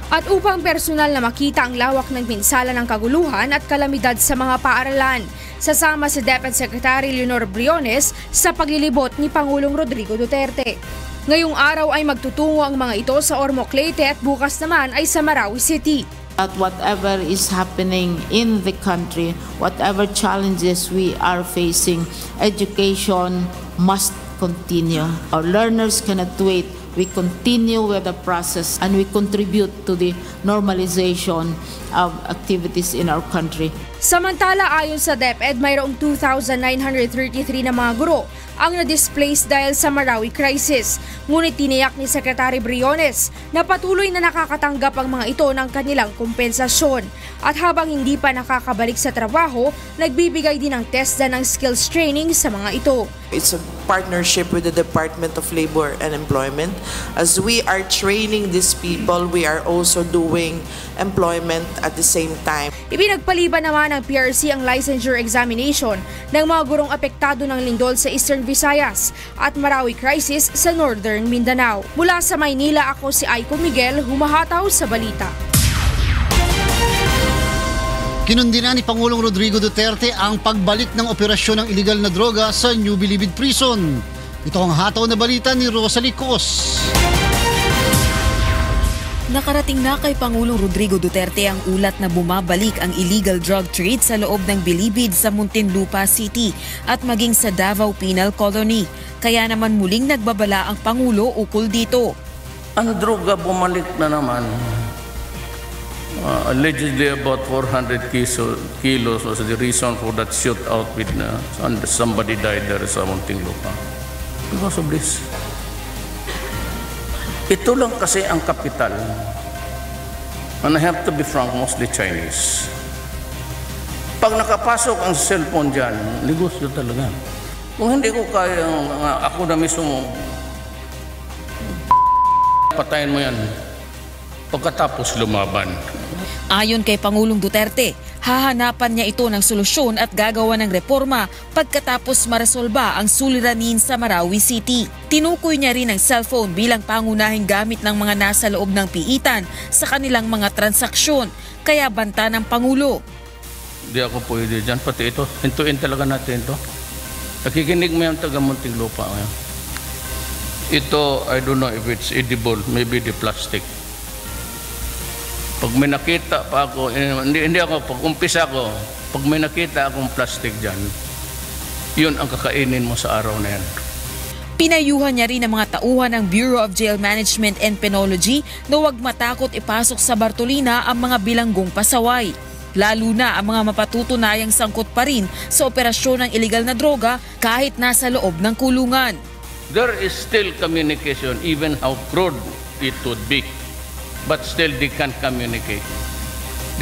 At upang personal na makita ang lawak ng pinsala ng kaguluhan at kalamidad sa mga paaralan, sasama si DepEd Secretary Leonor Briones sa paglilibot ni Pangulong Rodrigo Duterte. Ngayong araw ay magtutungo ang mga ito sa Ormoc, Leyte at bukas naman ay sa Marawi City. At whatever is happening in the country, whatever challenges we are facing, education must continue. Our learners cannot wait. We continue with the process and we contribute to the normalization of activities in our country. Samantala, ayon sa DepEd, mayroong 2,933 na mga guro ang na-displace dahil sa Marawi crisis. Ngunit tiniyak ni Secretary Briones na patuloy na nakakatanggap ang mga ito ng kanilang kompensasyon. At habang hindi pa nakakabalik sa trabaho, nagbibigay din ng TESDA ng skills training sa mga ito. It's a partnership with the Department of Labor and Employment. As we are training these people, we are also doing employment at the same time. Ipinagpaliban naman ng PRC ang licensure examination ng mga gurong apektado ng lindol sa Eastern Visayas at Marawi crisis sa Northern Mindanao. Mula sa Maynila, ako si Aiko Miguel, humahataw sa balita. Kinundina ni Pangulong Rodrigo Duterte ang pagbalik ng operasyon ng iligal na droga sa New Bilibid Prison. Ito ang hataw na balita ni Rosalie Cos. Nakarating na kay Pangulong Rodrigo Duterte ang ulat na bumabalik ang illegal drug trade sa loob ng Bilibid sa Muntinlupa City at maging sa Davao Penal Colony. Kaya naman muling nagbabala ang Pangulo ukol dito. Ang droga bumalik na naman. Allegedly about 400 kilos was the reason for that shootout with somebody died there sa Muntinlupa. Because of this. Ito lang kasi ang kapital. And I have to be frank, mostly Chinese. Pag nakapasok ang cellphone dyan, negosyo talaga. Kung hindi ko kaya, ako na mismo, patayin mo yan. Pagkatapos lumaban. Ayon kay Pangulong Duterte, hahanapan niya ito ng solusyon at gagawa ng reforma pagkatapos maresolba ang suliranin sa Marawi City. Tinukoy niya rin ang cellphone bilang pangunahing gamit ng mga nasa loob ng piitan sa kanilang mga transaksyon, kaya banta ng Pangulo. Hindi ako pwede dyan, pati ito, hintuin talaga natin ito. Nakikinig mo yung taga Muntinlupa ngayon. Ito, I don't know if it's edible, maybe the plastic. Pag may nakita pa ako, hindi ako, pag umpisa ko, pag may nakita akong plastic dyan, yun ang kakainin mo sa araw na yan. Pinayuhan niya rin ang mga tauhan ng Bureau of Jail Management and Penology na huwag matakot ipasok sa Bartolina ang mga bilanggong pasaway. Lalo na ang mga mapatutunayang sangkot pa rin sa operasyon ng iligal na droga kahit nasa loob ng kulungan. There is still communication even how crude it would be. But still they can't communicate.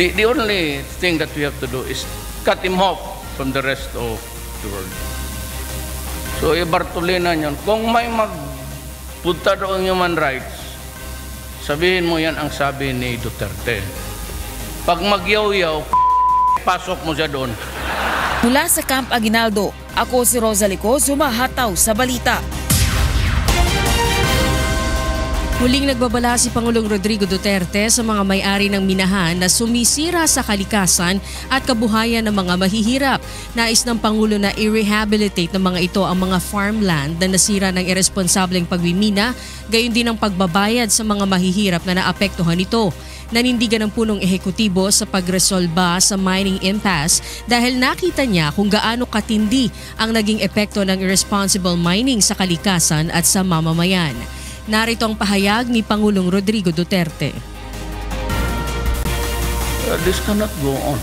The only thing that we have to do is cut him off from the rest of the world. So Bartolina yun, kung may magpunta doon human rights, sabihin mo yan ang sabi ni Duterte. Pag magyaw-yaw, pasok mo siya doon. Mula sa Camp Aguinaldo, ako si Rosalico, humahataw sa balita. Muling nagbabala si Pangulong Rodrigo Duterte sa mga may-ari ng minahan na sumisira sa kalikasan at kabuhayan ng mga mahihirap. Nais ng Pangulo na i-rehabilitate ng mga ito ang mga farmland na nasira ng irresponsableng pagmimina, gayon din ang pagbabayad sa mga mahihirap na naapektuhan nito. Nanindigan ng punong ehekutibo sa pagresolba sa mining impasse dahil nakita niya kung gaano katindi ang naging epekto ng irresponsible mining sa kalikasan at sa mamamayan. Narito ang pahayag ni Pangulong Rodrigo Duterte. This cannot go on.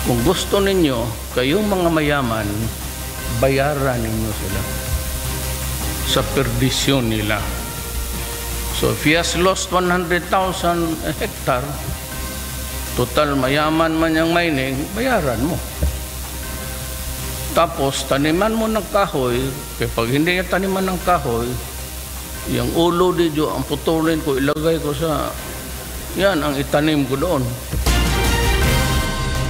Kung gusto ninyo, kayong mga mayaman, bayaran ninyo sila sa perdisyon nila. So if he has lost 100,000 hectare, total mayaman man yung mining, bayaran mo. Tapos taniman mo ng kahoy, kaya pag hindi niya taniman ng kahoy, yung ulo dito, ang putulin ko, ilagay ko sa, yan ang itanim ko doon.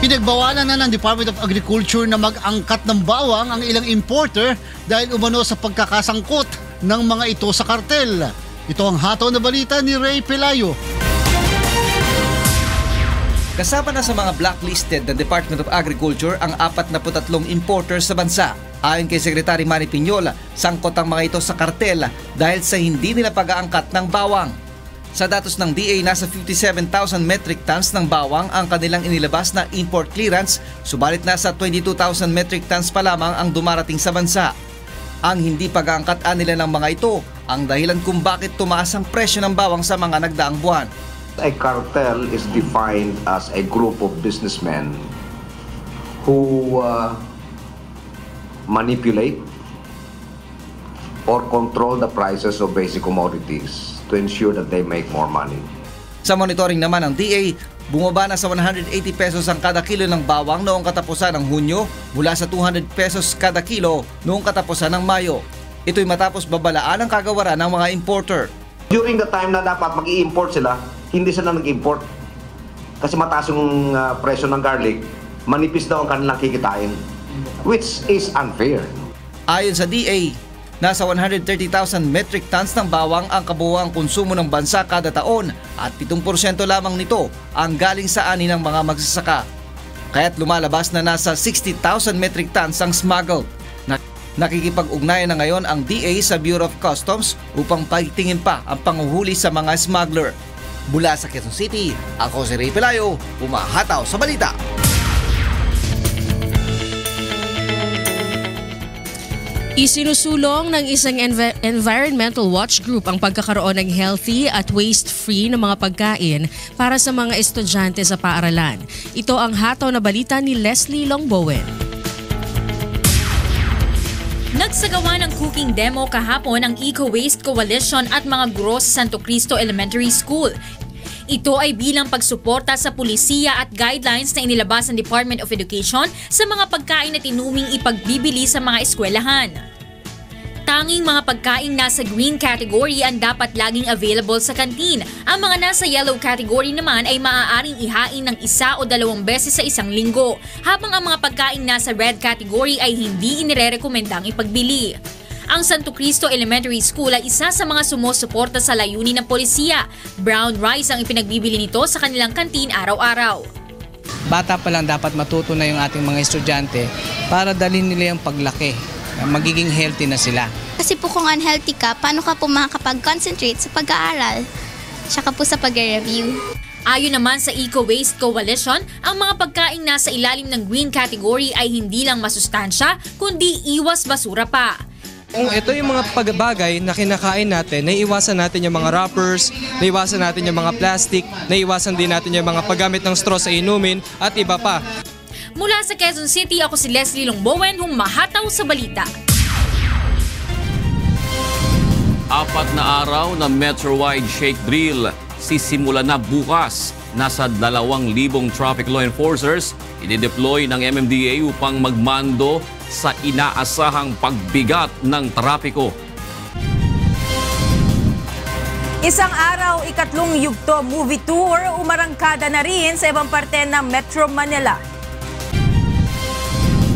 Pinagbawalan na ng Department of Agriculture na mag-angkat ng bawang ang ilang importer dahil umano sa pagkakasangkot ng mga ito sa kartel. Ito ang hataw na balita ni Ray Pelayo. Kasama na sa mga blacklisted ng Department of Agriculture ang 43 importers sa bansa. Ayon kay Secretary Manny Piñol, sangkot ang mga ito sa kartel dahil sa hindi nila pag-aangkat ng bawang. Sa datos ng DA, nasa 57,000 metric tons ng bawang ang kanilang inilabas na import clearance, subalit nasa 22,000 metric tons pa lamang ang dumarating sa bansa. Ang hindi pag-aangkat nila ng mga ito ang dahilan kung bakit tumaas ang presyo ng bawang sa mga nagdaang buwan. A cartel is defined as a group of businessmen who manipulate or control the prices of basic commodities to ensure that they make more money. Sa monitoring naman ng DA, bumaba na sa 180 pesos ang kada kilo ng bawang noong katapusan ng Hunyo mula sa 200 pesos kada kilo noong katapusan ng Mayo. Ito'y matapos babalaan ang kagawaran ng mga importer. During the time na dapat mag-i-import sila, hindi sila nag-import. Kasi mataas yung presyo ng garlic, manipis daw ang kanilang kikitain, which is unfair. Ayon sa DA, nasa 130,000 metric tons ng bawang ang kabuuang konsumo ng bansa kada taon at 7% lamang nito ang galing sa ani ng mga magsasaka. Kaya't lumalabas na nasa 60,000 metric tons ang smuggled. Nakikipag-ugnayan na ngayon ang DA sa Bureau of Customs upang pagtingin pa ang panguhuli sa mga smuggler. Mula sa Quezon City, ako si Ray Pelayo, umahataw sa balita. Isinusulong ng isang environmental watch group ang pagkakaroon ng healthy at waste-free na mga pagkain para sa mga estudyante sa paaralan. Ito ang hataw na balita ni Leslie Longbowen. Nagsagawa ng cooking demo kahapon ang Eco Waste Coalition at mga guro sa Santo Cristo Elementary School. Ito ay bilang pagsuporta sa pulisiya at guidelines na inilabas ng Department of Education sa mga pagkain na tinuming ipagbibili sa mga eskwelahan. Tanging mga pagkaing nasa green category ang dapat laging available sa kantin. Ang mga nasa yellow category naman ay maaaring ihain ng 1 o 2 beses sa isang linggo, habang ang mga pagkaing nasa red category ay hindi inirerekomendang ipagbili. Ang Santo Cristo Elementary School ay isa sa mga sumusuporta sa layunin ng polisiya. Brown rice ang ipinagbibili nito sa kanilang kantin araw-araw. Bata pa lang dapat matuto na yung ating mga estudyante para dalhin nila yung paglaki. Magiging healthy na sila. Kasi po kung unhealthy ka, paano ka po makakapag-concentrate sa pag-aaral? Tsaka po sa pag-review. Ayon naman sa Eco Waste Coalition, ang mga pagkaing nasa ilalim ng green category ay hindi lang masustansya, kundi iwas basura pa. Ito yung mga pagbagay na kinakain natin, naiiwasan natin yung mga wrappers, naiiwasan natin yung mga plastic, naiiwasan din natin yung mga paggamit ng straw sa inumin at iba pa. Mula sa Quezon City, ako si Leslie Longbowen, humahataw sa balita. 4 na araw na Metro-wide shake drill sisimula na bukas. Nasa 2,000 traffic law enforcers i-deploy ng MMDA upang magmando sa inaasahang pagbigat ng trapiko. Isang araw, ikatlong yugto movie tour umarangkada na rin sa ibang parte ng Metro Manila.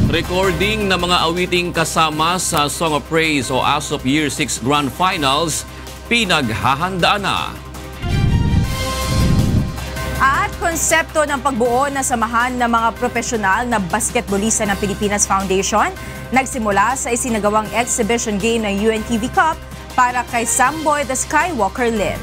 Recording ng mga awiting kasama sa Song of Praise o ASOP Year 6 Grand Finals, pinaghahandaan na. At konsepto ng pagbuo na samahan ng mga profesional na basketbolista ng Pilipinas Foundation nagsimula sa isinagawang exhibition game ng UNTV Cup para kay Samboy the Skywalker Lin.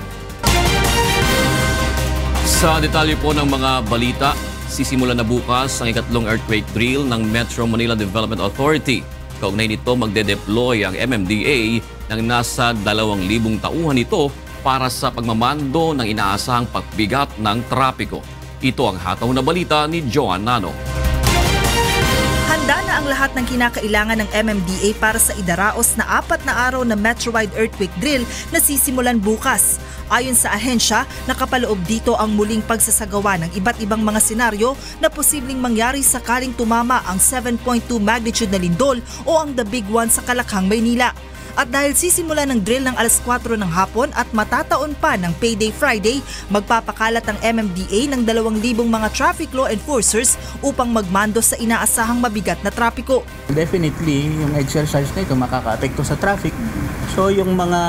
Sa detalye po ng mga balita, sisimula na bukas ang ikatlong earthquake drill ng Metro Manila Development Authority. Kaugnay nito magde-deploy ang MMDA ng nasa 2,000 tauhan nito para sa pagmamando ng inaasahang pagbigat ng trapiko. Ito ang hataw na balita ni Joan Nano. Handa na ang lahat ng kinakailangan ng MMDA para sa idaraos na 4 na araw na Metro-wide earthquake drill na sisimulan bukas. Ayon sa ahensya, nakapaloob dito ang muling pagsasagawa ng iba't ibang mga senaryo na posibleng mangyari sakaling tumama ang 7.2 magnitude na lindol o ang The Big One sa Kalakhang, Maynila. At dahil sisimula ng drill ng alas 4 ng hapon at matataon pa ng Payday Friday, magpapakalat ang MMDA ng 2,000 mga traffic law enforcers upang magmando sa inaasahang mabigat na trapiko. Definitely, yung exercise na ito makaka-apekto sa traffic. So yung mga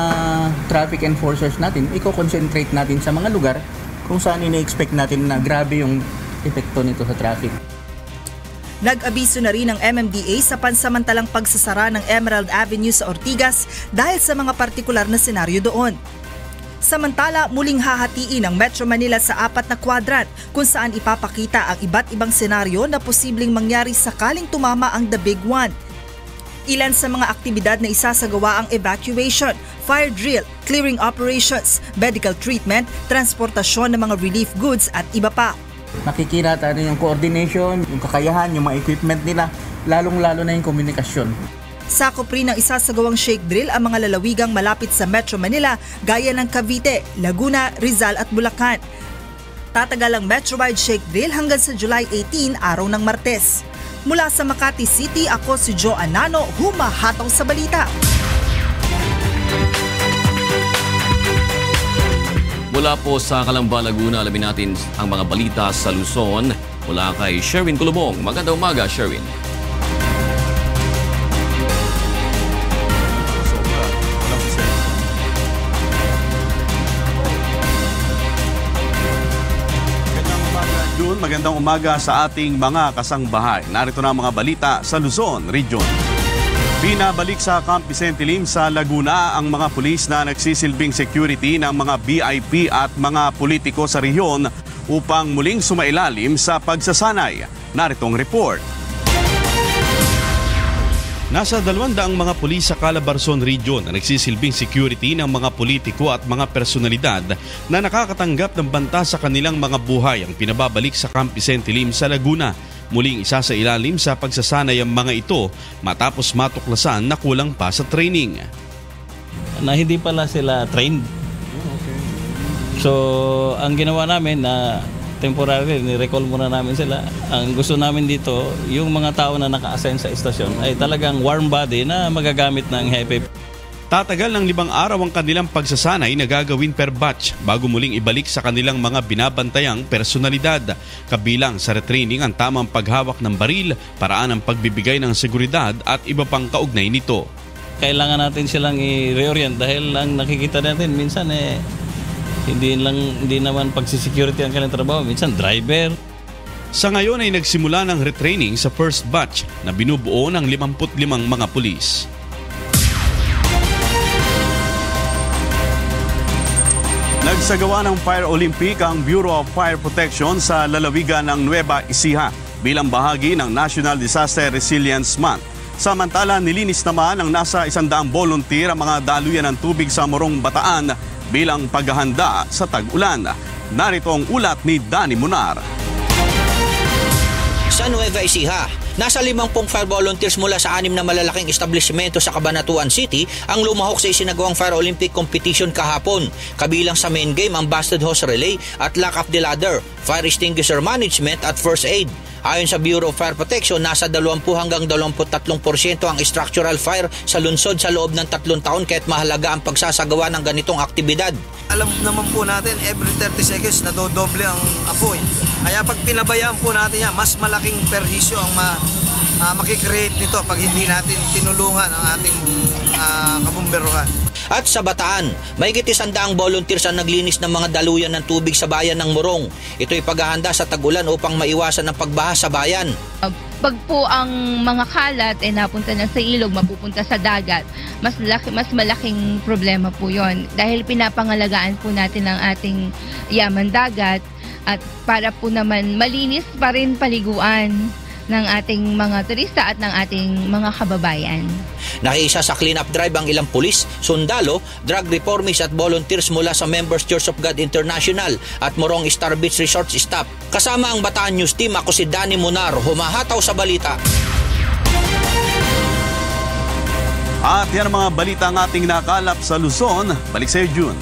traffic enforcers natin, i-concentrate natin sa mga lugar kung saan ina-expect natin na grabe yung epekto nito sa traffic. Nag-abiso na rin ang MMDA sa pansamantalang pagsasara ng Emerald Avenue sa Ortigas dahil sa mga partikular na senaryo doon. Samantala, muling hahatiin ang Metro Manila sa 4 na kwadrant kung saan ipapakita ang iba't ibang senaryo na posibleng mangyari sakaling tumama ang The Big One. Ilan sa mga aktibidad na isasagawa ang evacuation, fire drill, clearing operations, medical treatment, transportasyon ng mga relief goods at iba pa. Makikita natin yung coordination, yung kakayahan, yung mga equipment nila, lalong-lalo na yung komunikasyon. Sakop rin ng isasagawang shake drill ang mga lalawigang malapit sa Metro Manila gaya ng Cavite, Laguna, Rizal at Bulacan. Tatagal ang Metro-wide shake drill hanggang sa July 18, araw ng Martes. Mula sa Makati City, ako si Joan Nano, humahataw sa balita. Mula po sa Calamba, Laguna, alamin natin ang mga balita sa Luzon mula kay Sherwin Kulubong. Magandang umaga, Sherwin. Magandang umaga sa ating mga kasangbahay. Narito na ang mga balita sa Luzon Region. Pinabalik sa Camp Vicente Lim sa Laguna ang mga pulis na nagsisilbing security ng mga VIP at mga politiko sa rehiyon upang muling sumailalim sa pagsasanay. Naritong report. Nasa 200 mga pulis sa Calabarzon Region na nagsisilbing security ng mga politiko at mga personalidad na nakakatanggap ng banta sa kanilang mga buhay ang pinababalik sa Camp Vicente Lim sa Laguna. Muling isa sa ilalim sa pagsasanay ang mga ito matapos matuklasan na kulang pa sa training. Na hindi pala sila trained. So ang ginawa namin na temporary, ni-recall muna namin sila. Ang gusto namin dito, yung mga tao na naka-assign sa istasyon ay talagang warm body na magagamit ng hepe. Tatagal ng 5 araw ang kanilang pagsasanay na gagawin per batch bago muling ibalik sa kanilang mga binabantayang personalidad. Kabilang sa retraining ang tamang paghawak ng baril, paraan ng pagbibigay ng seguridad at iba pang kaugnay nito. Kailangan natin silang i-reorient dahil ang nakikita natin minsan hindi naman pagsisecurity ang kanilang trabaho, minsan driver. Sa ngayon ay nagsimula ng retraining sa first batch na binubuo ng 55 mga pulis. Nagsagawa ng Fire Olympic ang Bureau of Fire Protection sa lalawigan ng Nueva Ecija bilang bahagi ng National Disaster Resilience Month. Samantala, nilinis naman ng nasa 100 volunteer ang mga daluyan ng tubig sa Morong Bataan bilang paghahanda sa tag-ulan. Narito ang ulat ni Danny Munar. Sa Nueva Ecija, nasa 50 fire volunteers mula sa 6 na malalaking establishmento sa Cabanatuan City ang lumahok sa isinagawang Fire Olympic competition kahapon. Kabilang sa main game ang Busted Hose Relay at Lock Up the Ladder, Fire Extinguisher Management at First Aid. Ayon sa Bureau of Fire Protection, nasa 20 hanggang 23% ang structural fire sa lungsod sa loob ng 3 taon kaya't mahalaga ang pagsasagawa ng ganitong aktibidad. Alam naman po natin, every 30 seconds nadodoble ang apoy. Kaya pag pinabayaan po natin yan, mas malaking perhisyo ang makikreate nito pag hindi natin tinulungan ang ating kabumberuhan. At sa Bataan, mahigit 100 volunteers ang naglinis ng mga daluyan ng tubig sa bayan ng Morong. Ito'y paghahanda sa tag-ulan upang maiwasan ang pagbaha sa bayan. Pag po ang mga kalat napunta na sa ilog, mapupunta sa dagat, mas malaking problema po yon dahil pinapangalagaan po natin ang ating yaman dagat at para po naman malinis pa rin paliguan ng ating mga turista at ng ating mga kababayan. Nakiisa sa clean-up drive ang ilang pulis, sundalo, drug reformists at volunteers mula sa Members Church of God International at Morong Star Beach Resort staff. Kasama ang Bataan News Team, ako si Danny Munar, humahataw sa balita. At yan ang mga balita ang ating nakalap sa Luzon. Balik sa iyo, June.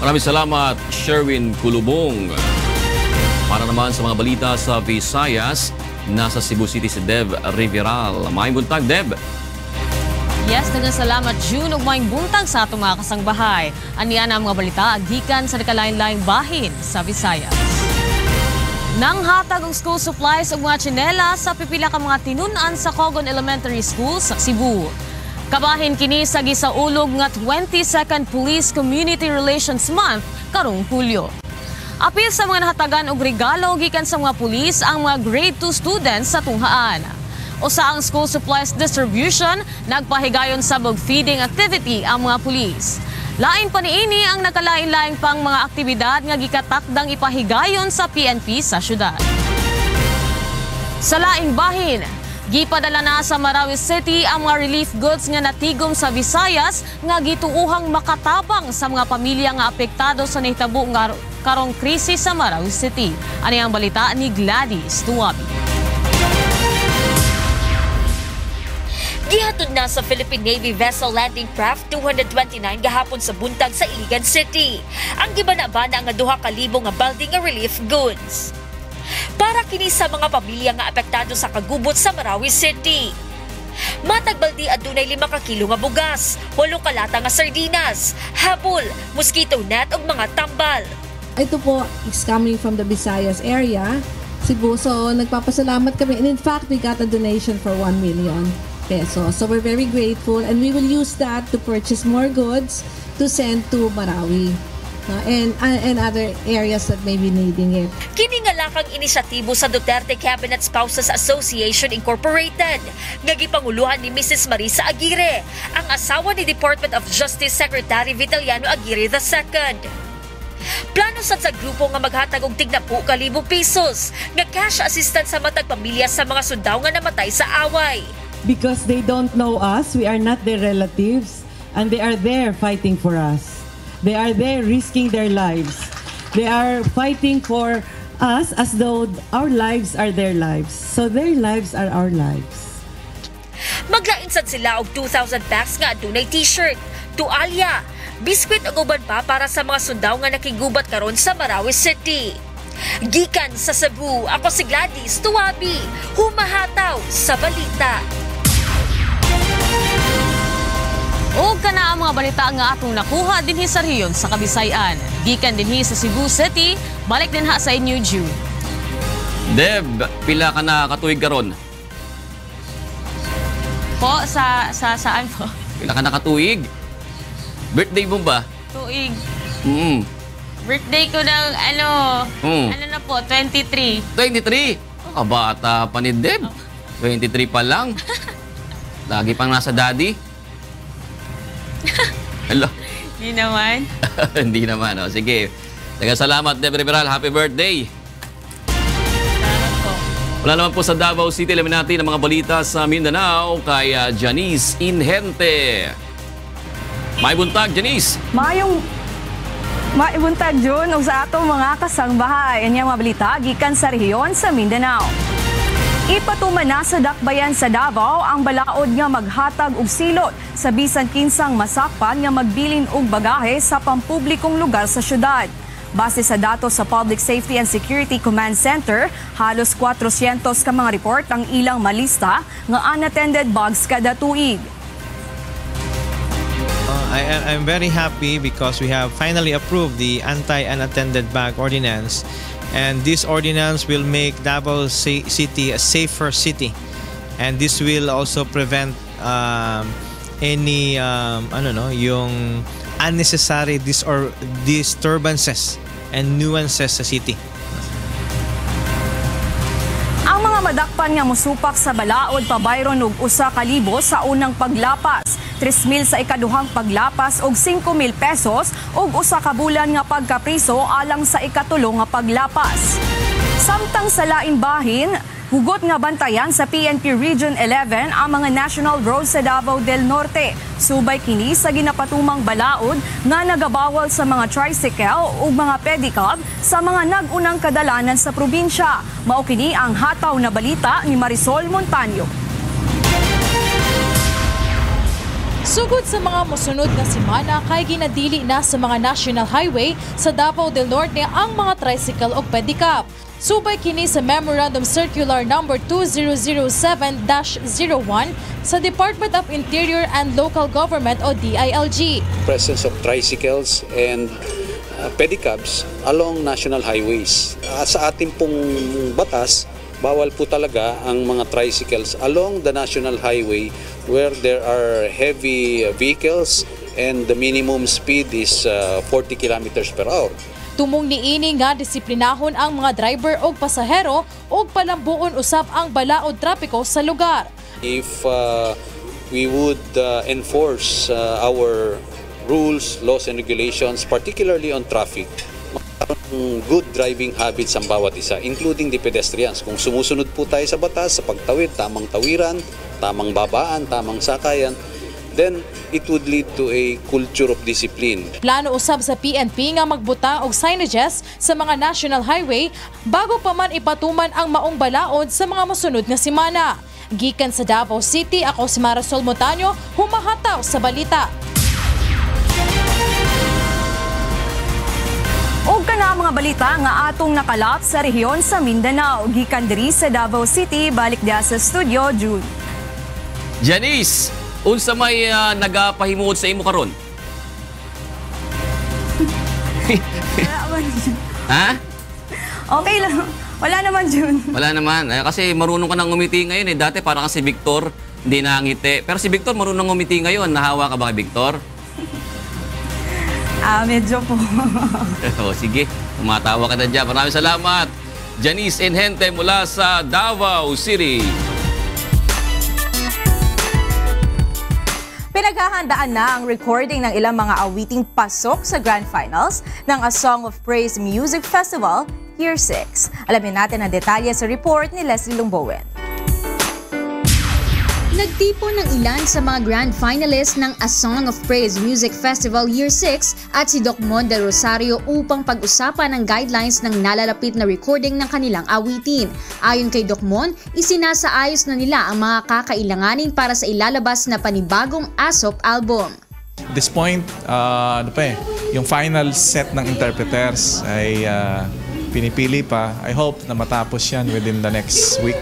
Maraming salamat, Sherwin Kulubong. Para naman sa mga balita sa Visayas, nasa Cebu City si Dev Riveral. Maayong buntag, Dev. Yes, salamat June ug maayong buntag sa atong mga kasangbahay. Aniana ang mga balita agikan sa nakalain-laing bahin sa Visayas. Nang hatag og school supplies ug mga tsinela sa pipila ka mga tinun-an sa Cogon Elementary School sa Cebu. Kabahin kini sa gisaulog nga 22nd Police Community Relations Month karong Hulyo. Apil sa mga nahatagan og regalo gikan sa mga pulis ang mga grade 2 students sa tunghaan. Usa ang school supplies distribution, nagpahigayon sa bug feeding activity ang mga pulis. Lain pa niini ang nakalain-laing pang mga aktibidad nga gikatakdang ipahigayon sa PNP sa syudad. Sa laing bahin, gipadala na sa Marawi City ang mga relief goods nga natigom sa Visayas nga gituuhang makatabang sa mga pamilya nga apektado sa nahitabo nga karong krisis sa Marawi City. Ano ang balita ni Gladys Tuwabi. Gihatod na sa Philippine Navy vessel landing craft 229 gahapon sa buntag sa Iligan City. Ang gibanabana nga 2,000 nga balde nga relief goods. Para kini sa mga pamilya nga apektado sa kagubot sa Marawi City. Matag balde adunay 5 ka kilo nga bugas, 8 kalata nga sardinas, habol, mosquito net ug mga tambal. Ito po is coming from the Visayas area, Cebu. So nagpapasalamat kami. And in fact, we got a donation for 1 million pesos. So we're very grateful and we will use that to purchase more goods to send to Marawi and other areas that may be needing it. Kini nga lakang inisyatibo sa Duterte Cabinet Spouses Association Incorporated nga gipanguluhan ni Mrs. Marisa Aguirre, ang asawa ni Department of Justice Secretary Vitaliano Aguirre II. Plano sa grupo nga maghatag og tig 10,000 pesos nga cash assistance sa matag pamilya sa mga sundaw nga namatay sa away. Because they don't know us, we are not their relatives, and they are there fighting for us. They are there risking their lives. They are fighting for us as though our lives are their lives. So their lives are our lives. Maglain sad sila og 2,000 packs nga adunay t-shirt, tualya, biskwit ug uban pa para sa mga sundaw nga nakigubat karon sa Marawi City. Gikan sa Cebu, ako si Gladys Tuwabi, humahataw sa balita. O kana ang mga balita nga atong nakuha dinhi sa rehiyon sa Kabisayan. Gikan dinhi sa Cebu City, balik din ha sa inyo, June. Deb, pila ka na katuig karon? Po, saan po? Pila ka na katuig? Birthday mo ba? Tuig. Birthday ko ng ano na po, 23. 23? Kabata pa ni Deb. 23 pa lang. Lagi pang nasa daddy. Hello? Hindi naman. Hindi naman. O, sige. Salamat, Deb Riveral. Happy birthday. Salamat po. Wala naman po sa Davao City. Alamin natin ang mga balita sa Mindanao kay Janice Inhente. May buntag, Janice. Maibuntag Jun ug sa atong mga kasangbahay. Inyang mga balita gikan sa rehiyon sa Mindanao. Ipatuman na sa dakbayan sa Davao ang balaod nga maghatag og silot sa bisan kinsang masakpan nga magbilin og bagahe sa pampublikong lugar sa syudad. Base sa datos sa Public Safety and Security Command Center, halos 400 ka mga report ang ilang malista nga unattended bags kada tuig. I'm very happy because we have finally approved the anti-unattended bag ordinance, and this ordinance will make Davao City a safer city, and this will also prevent any yung unnecessary disturbances and nuances sa city. Ang mga madakpan nga mosupak sa balaod pabayron og 1,000 sa unang paglapas, 3,000 sa ikaduhang paglapas og 5,000 pesos ug 1 ka bulan nga pagkapriso alang sa ikatulo nga paglapas. Samtang sa laing bahin, hugot nga bantayan sa PNP Region 11 ang mga national roads sa Davao del Norte. Subay kini sa ginapatumang balaod nga nagabawal sa mga tricycle ug mga pedicab sa mga nag-unang kadalanan sa probinsya. Mao kini ang hataw na balita ni Marisol Montaño. Sugod sa mga mosunod na semana kay ginadili na sa mga national highway sa Davao del Norte ang mga tricycle o pedicab. Subay kini sa Memorandum Circular number 2007-01 sa Department of Interior and Local Government o DILG. Presence of tricycles and pedicabs along national highways. Sa ating pong batas, bawal po talaga ang mga tricycles along the national highway where there are heavy vehicles and the minimum speed is 40 kilometers per hour. Tumong niini nga disiplinahon ang mga driver o pasahero ug palambuon usab ang balaod trapiko sa lugar. If we would enforce our rules, laws and regulations, particularly on traffic, good driving habits ang bawat isa, including the pedestrians. Kung sumusunod po tayo sa batas, sa pagtawid, tamang tawiran, tamang babaan, tamang sakayan, then it would lead to a culture of discipline. Plano usab sa PNP nga magbutang og signages sa mga national highway bago pa man ipatuman ang maong balaod sa mga mosunod nga semana. Gikan sa Davao City, ako si Marisol Montaño, humahataw sa balita. Og kana mga balita nga atong nakalap sa rehiyon sa Mindanao. Gikan diri sa Davao City, balik dia sa studio, June. Janice, unsa may nagapahimuot sa imo karon? Ha? Okay lang. Wala naman, June. Wala naman. Kasi marunong ka nang ngumiti ngayon eh. Dati parang si Victor, hindi nangiti. Pero si Victor marunong ngumiti ngayon. Nahawa ka ba kay Victor? Medyo po. Sige, tumatawa ka na dyan. Maraming salamat. Janice Inhente mula sa Davao City. Pinaghahandaan na ang recording ng ilang mga awiting pasok sa Grand Finals ng A Song of Praise Music Festival Year 6. Alamin natin ang detalye sa report ni Leslie Lungbowen. Nagtipon ng ilan sa mga grand finalists ng A Song of Praise Music Festival Year 6 at si Doc Mon Del Rosario upang pag-usapan ang guidelines ng nalalapit na recording ng kanilang awitin. Ayon kay Doc Mon, isinasaayos na nila ang mga kakailanganin para sa ilalabas na panibagong ASOP album. At this point, yung final set ng interpreters ay pinipili pa. I hope na matapos yan within the next week.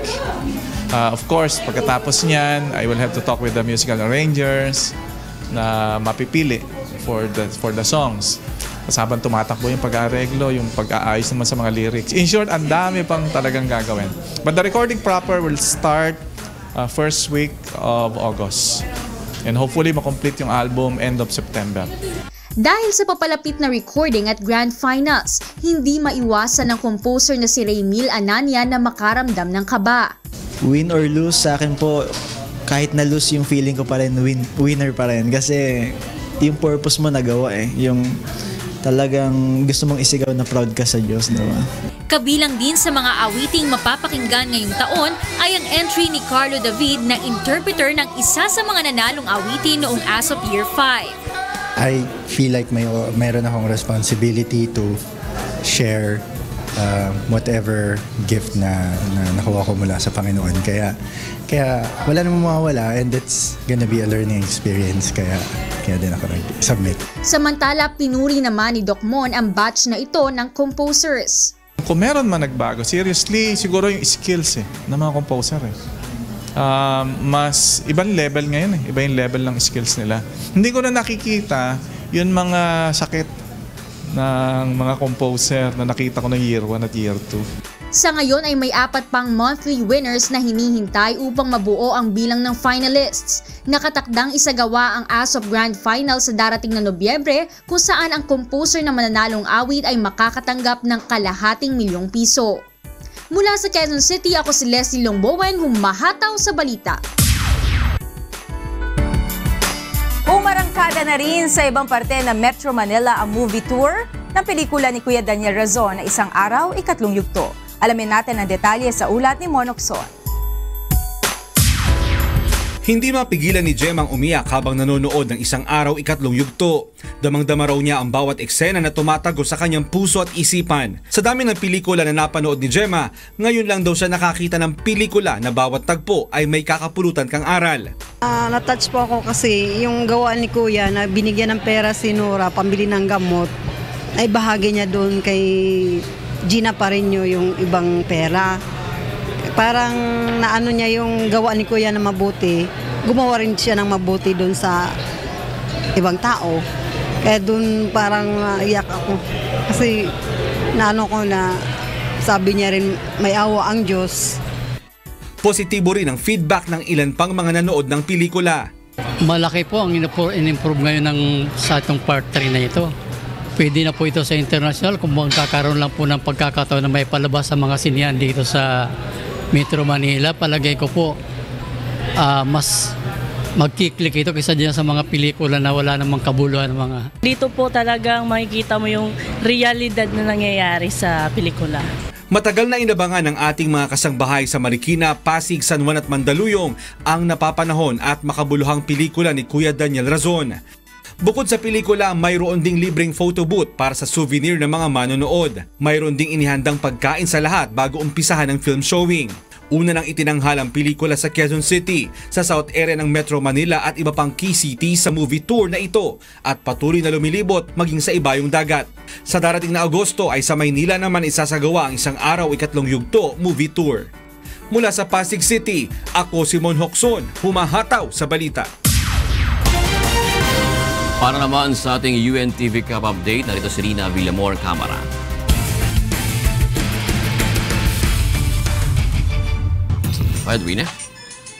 Of course, pagkatapos niyan, I will have to talk with the musical arrangers na mapipili for the songs. Tapos habang tumatakbo yung pag-aareglo, yung pag-aayos naman sa mga lyrics. In short, ang dami pang talagang gagawin. But the recording proper will start first week of August. And hopefully makomplete yung album end of September. Dahil sa papalapit na recording at grand finals, hindi maiwasan ng composer na si Raymil Anania na makaramdam ng kaba. Win or lose sa akin po, kahit na lose yung feeling ko pa rin, winner pa rin. Kasi yung purpose mo nagawa yung talagang gusto mong isigaw na proud ka sa Diyos, diba? Kabilang din sa mga awiting mapapakinggan ngayong taon ay ang entry ni Carlo David na interpreter ng isa sa mga nanalong awitin noong As of Year 5. I feel like mayroon akong responsibility to share whatever gift na nakuha ko mula sa Panginoon. Kaya wala namang mawawala, and it's gonna be a learning experience. Kaya din ako nag-submit. Samantala, pinuri naman ni Doc Mon ang batch na ito ng composers. Kung meron man nagbago, seriously, siguro yung skills ng mga composer. Mas ibang level ngayon Iba yung level ng skills nila. Hindi ko na nakikita yun mga sakit ng mga composer na nakita ko ng year 1 at year 2. Sa ngayon ay may 4 pang monthly winners na hinihintay upang mabuo ang bilang ng finalists. Nakatakdang isagawa ang As of Grand Final sa darating na Nobyembre, kung saan ang composer na mananalong awit ay makakatanggap ng ₱250,000. Mula sa Quezon City, ako si Leslie Longbowen, humahataw sa balita. Umarangkada na rin sa ibang parte ng Metro Manila ang movie tour ng pelikula ni Kuya Daniel Razon na Isang Araw, Ikatlong Yugto. Alamin natin ang detalye sa ulat ni Monokson. Hindi mapigilan ni Gemma ang umiyak habang nanonood ng Isang Araw, Ikatlong Yugto. Damang-dama raw niya ang bawat eksena na tumatago sa kanyang puso at isipan. Sa dami ng pelikula na napanood ni Gemma, ngayon lang daw siya nakakita ng pelikula na bawat tagpo ay may kakapulutan kang aral. Na-touch po ako kasi yung gawa ni Kuya na binigyan ng pera si Nora pambili ng gamot, ay bahagi niya doon kay Gina Pareño yung ibang pera. Parang naano niya yung gawa ni Kuya na mabuti, gumawa rin siya ng mabuti doon sa ibang tao. Kaya doon parang iyak ako kasi naano ko na sabi niya rin may awa ang Diyos. Positibo rin ang feedback ng ilan pang mga nanood ng pelikula. Malaki po ang in-improve ngayon sa itong part 3 na ito. Pwede na po ito sa international kung magkakaroon lang po ng pagkakataon na may palabas sa mga sinihan dito sa Metro Manila. Palagay ko po mas magkiklik ito kaysa dyan sa mga pelikula na wala namang kabuluhan. Dito po talagang makikita mo yung realidad na nangyayari sa pelikula. Matagal na inabangan ng ating mga kasangbahay sa Marikina, Pasig, San Juan at Mandaluyong ang napapanahon at makabuluhang pelikula ni Kuya Daniel Razon. Bukod sa pelikula, mayroon ding libreng photo booth para sa souvenir ng mga manonood. Mayroon ding inihandang pagkain sa lahat bago umpisahan ang film showing. Una nang itinanghal ang pelikula sa Quezon City, sa South area ng Metro Manila at iba pang key cities sa movie tour na ito at patuloy na lumilibot maging sa ibayong dagat. Sa darating na Agosto ay sa Maynila naman isasagawa ang Isang Araw, Ikatlong Yugto movie tour. Mula sa Pasig City, ako si Mon Hokson, humahataw sa balita. Para naman sa ating UNTV Cup update, narito si Rina Villamor, Camara. Edwina.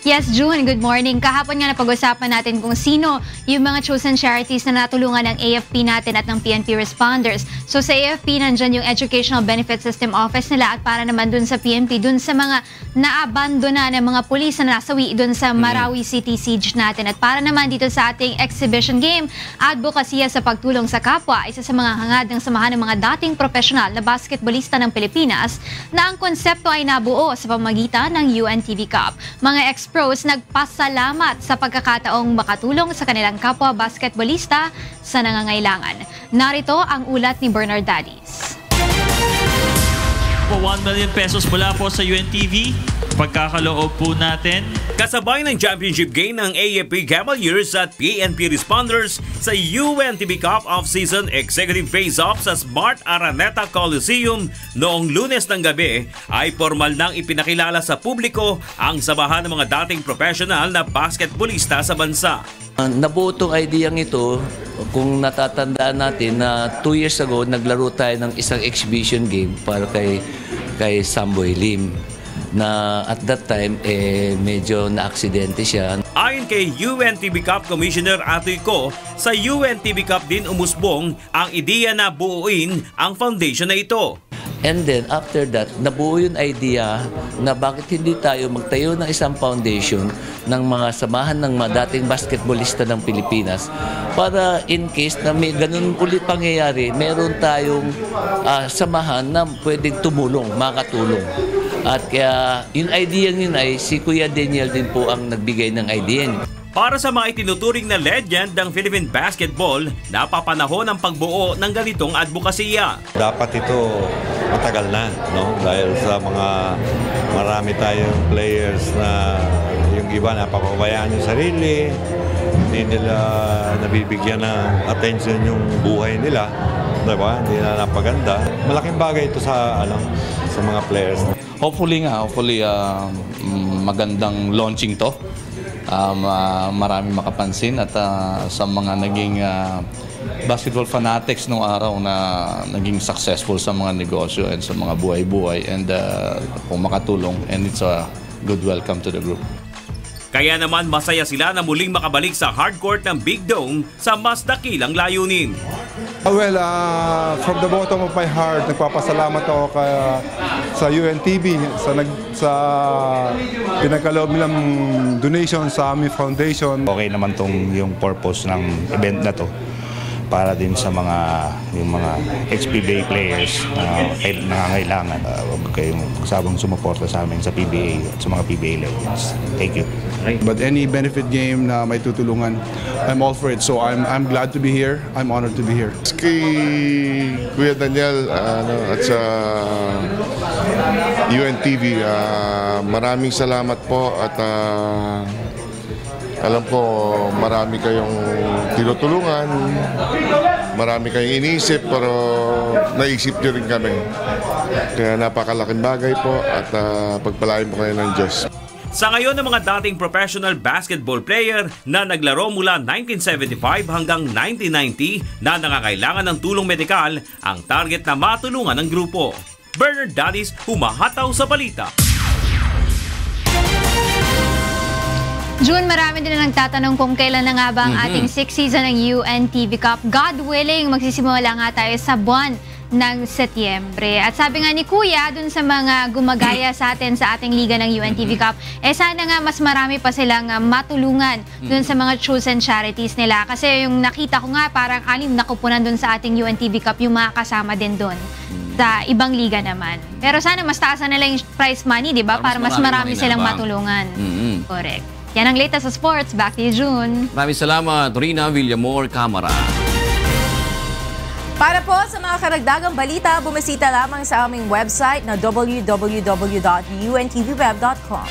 Yes, June. Good morning. Kahapon nga napag-usapan natin kung sino yung mga chosen charities na natulungan ng AFP natin at ng PNP responders. So sa AFP, nandyan yung Educational Benefit System Office nila at para naman dun sa PNP, dun sa mga naabandona ng mga pulis na nasawi dun sa Marawi City Siege natin. At para naman dito sa ating exhibition game, advocacy sa pagtulong sa kapwa, isa sa mga hangad ng samahan ng mga dating profesional na basketballista ng Pilipinas na ang konsepto ay nabuo sa pamamagitan ng UNTV Cup. Mga pros nagpasalamat sa pagkakataong makatulong sa kanilang kapwa basketballista sa nangangailangan. Narito ang ulat ni Bernard Dadis. Po 1 million pesos mula po sa UNTV pagkakaloob po natin. Kasabay ng championship game ng AFP Cavaliers at PNP Responders sa UNTV Cup Off-Season Executive Face-Off sa Smart Araneta Coliseum noong Lunes ng gabi ay formal nang ipinakilala sa publiko ang samahan ng mga dating professional na basketballista sa bansa. Nabuo itong ideyang ito, kung natatandaan natin na 2 years ago naglaro tayo ng isang exhibition game para kay Samboy Lim, na at that time medyo na-aksidente siya. Ayon kay UNTV Cup Commissioner Atoy Co, sa UNTV Cup din umusbong ang ideya na buuin ang foundation na ito. And then after that, nabuo yung idea na bakit hindi tayo magtayo ng isang foundation ng mga samahan ng mga dating basketballista ng Pilipinas para in case na may ganun ulit pangyayari, meron tayong samahan na pwedeng tumulong, makatulong. At kaya yung idea yun ay si Kuya Daniel din po ang nagbigay ng idea niya. Para sa mga itinuturing na legend ng Philippine basketball, napapanahon ang pagbuo ng ganitong advokasya. Dapat ito matagal na, no? Dahil sa marami tayong players na yung iba napapabayaan yung sarili, hindi nila nabibigyan ng attention yung buhay nila, diba? Hindi na napaganda. Malaking bagay ito sa mga players. Hopefully magandang launching to. Marami makapansin at sa mga naging basketball fanatics nung araw na naging successful sa mga negosyo and sa mga buhay-buhay and kung makatulong, and it's a good welcome to the group. Kaya naman masaya sila na muling makabalik sa hardcourt ng Big Dome sa mas dakilang layunin. Well, from the bottom of my heart, nagpapasalamat ako sa UNTV sa pinagkaloob nilang donation sa aming foundation. Okay naman yung purpose ng event na to para din sa mga ex-PBA players na nangangailangan. Huwag kayong sabang sumuporta sa amin sa PBA at sa mga PBA legends. Thank you. But any benefit game na may tutulungan, I'm all for it. So I'm glad to be here. I'm honored to be here. Kay Kuya Daniel at sa UNTV, maraming salamat po at alam ko marami kayong tinutulungan, marami kayong iniisip, pero naisip nyo rin kami. Kaya napakalaking bagay po at pagpalain po kayo ng Diyos. Sa ngayon ng mga dating professional basketball player na naglaro mula 1975 hanggang 1990 na nangangailangan ng tulong medikal, ang target na matulungan ng grupo. Bernard Dadis, humahataw sa balita. June, marami din na nagtatanong kung kailan na nga ba ang ating 6th season ng UNTV Cup. God willing, magsisimula nga tayo sa buwan ng Setyembre. At sabi nga ni Kuya, dun sa mga gumagaya sa atin sa ating liga ng UNTV Cup, sana nga mas marami pa silang matulungan dun sa mga chosen charities nila. Kasi yung nakita ko nga, parang 6 na kupunan dun sa ating UNTV Cup, yung mga kasama din dun sa ibang liga naman. Pero sana mas taasan nila yung prize money, di ba? Para mas marami silang matulungan. Correct. Yan ang latest sa sports. Back to you, June. Maraming salamat, Rina Villamor Camara. Para po sa mga karagdagang balita, bumisita lamang sa aming website na www.untvweb.com.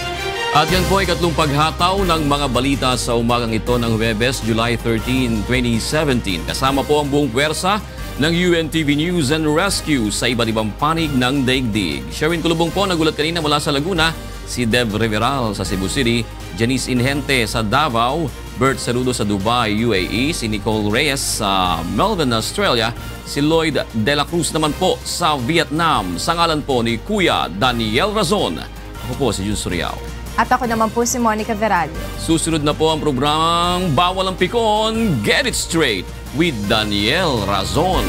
At yan po ay ikatlong paghataw ng mga balita sa umagang ito ng Huwebes, July 13, 2017. Kasama po ang buong puwersa ng UNTV News and Rescue sa iba't ibang panig ng daigdig. Sherwin Kulubong po, nagulat kanina mula sa Laguna, si Dev Riveral sa Cebu City, Janice Inhente sa Davao, Bert Saludo sa Dubai, UAE, si Nicole Reyes sa Melbourne, Australia, si Lloyd De La Cruz naman po sa Vietnam, sa ngalan po ni Kuya Daniel Razon. Ako po si Jun Suriao. At ako naman po si Monica Veralio. Susunod na po ang programang Bawal ang Pikon, Get It Straight with Daniel Razon.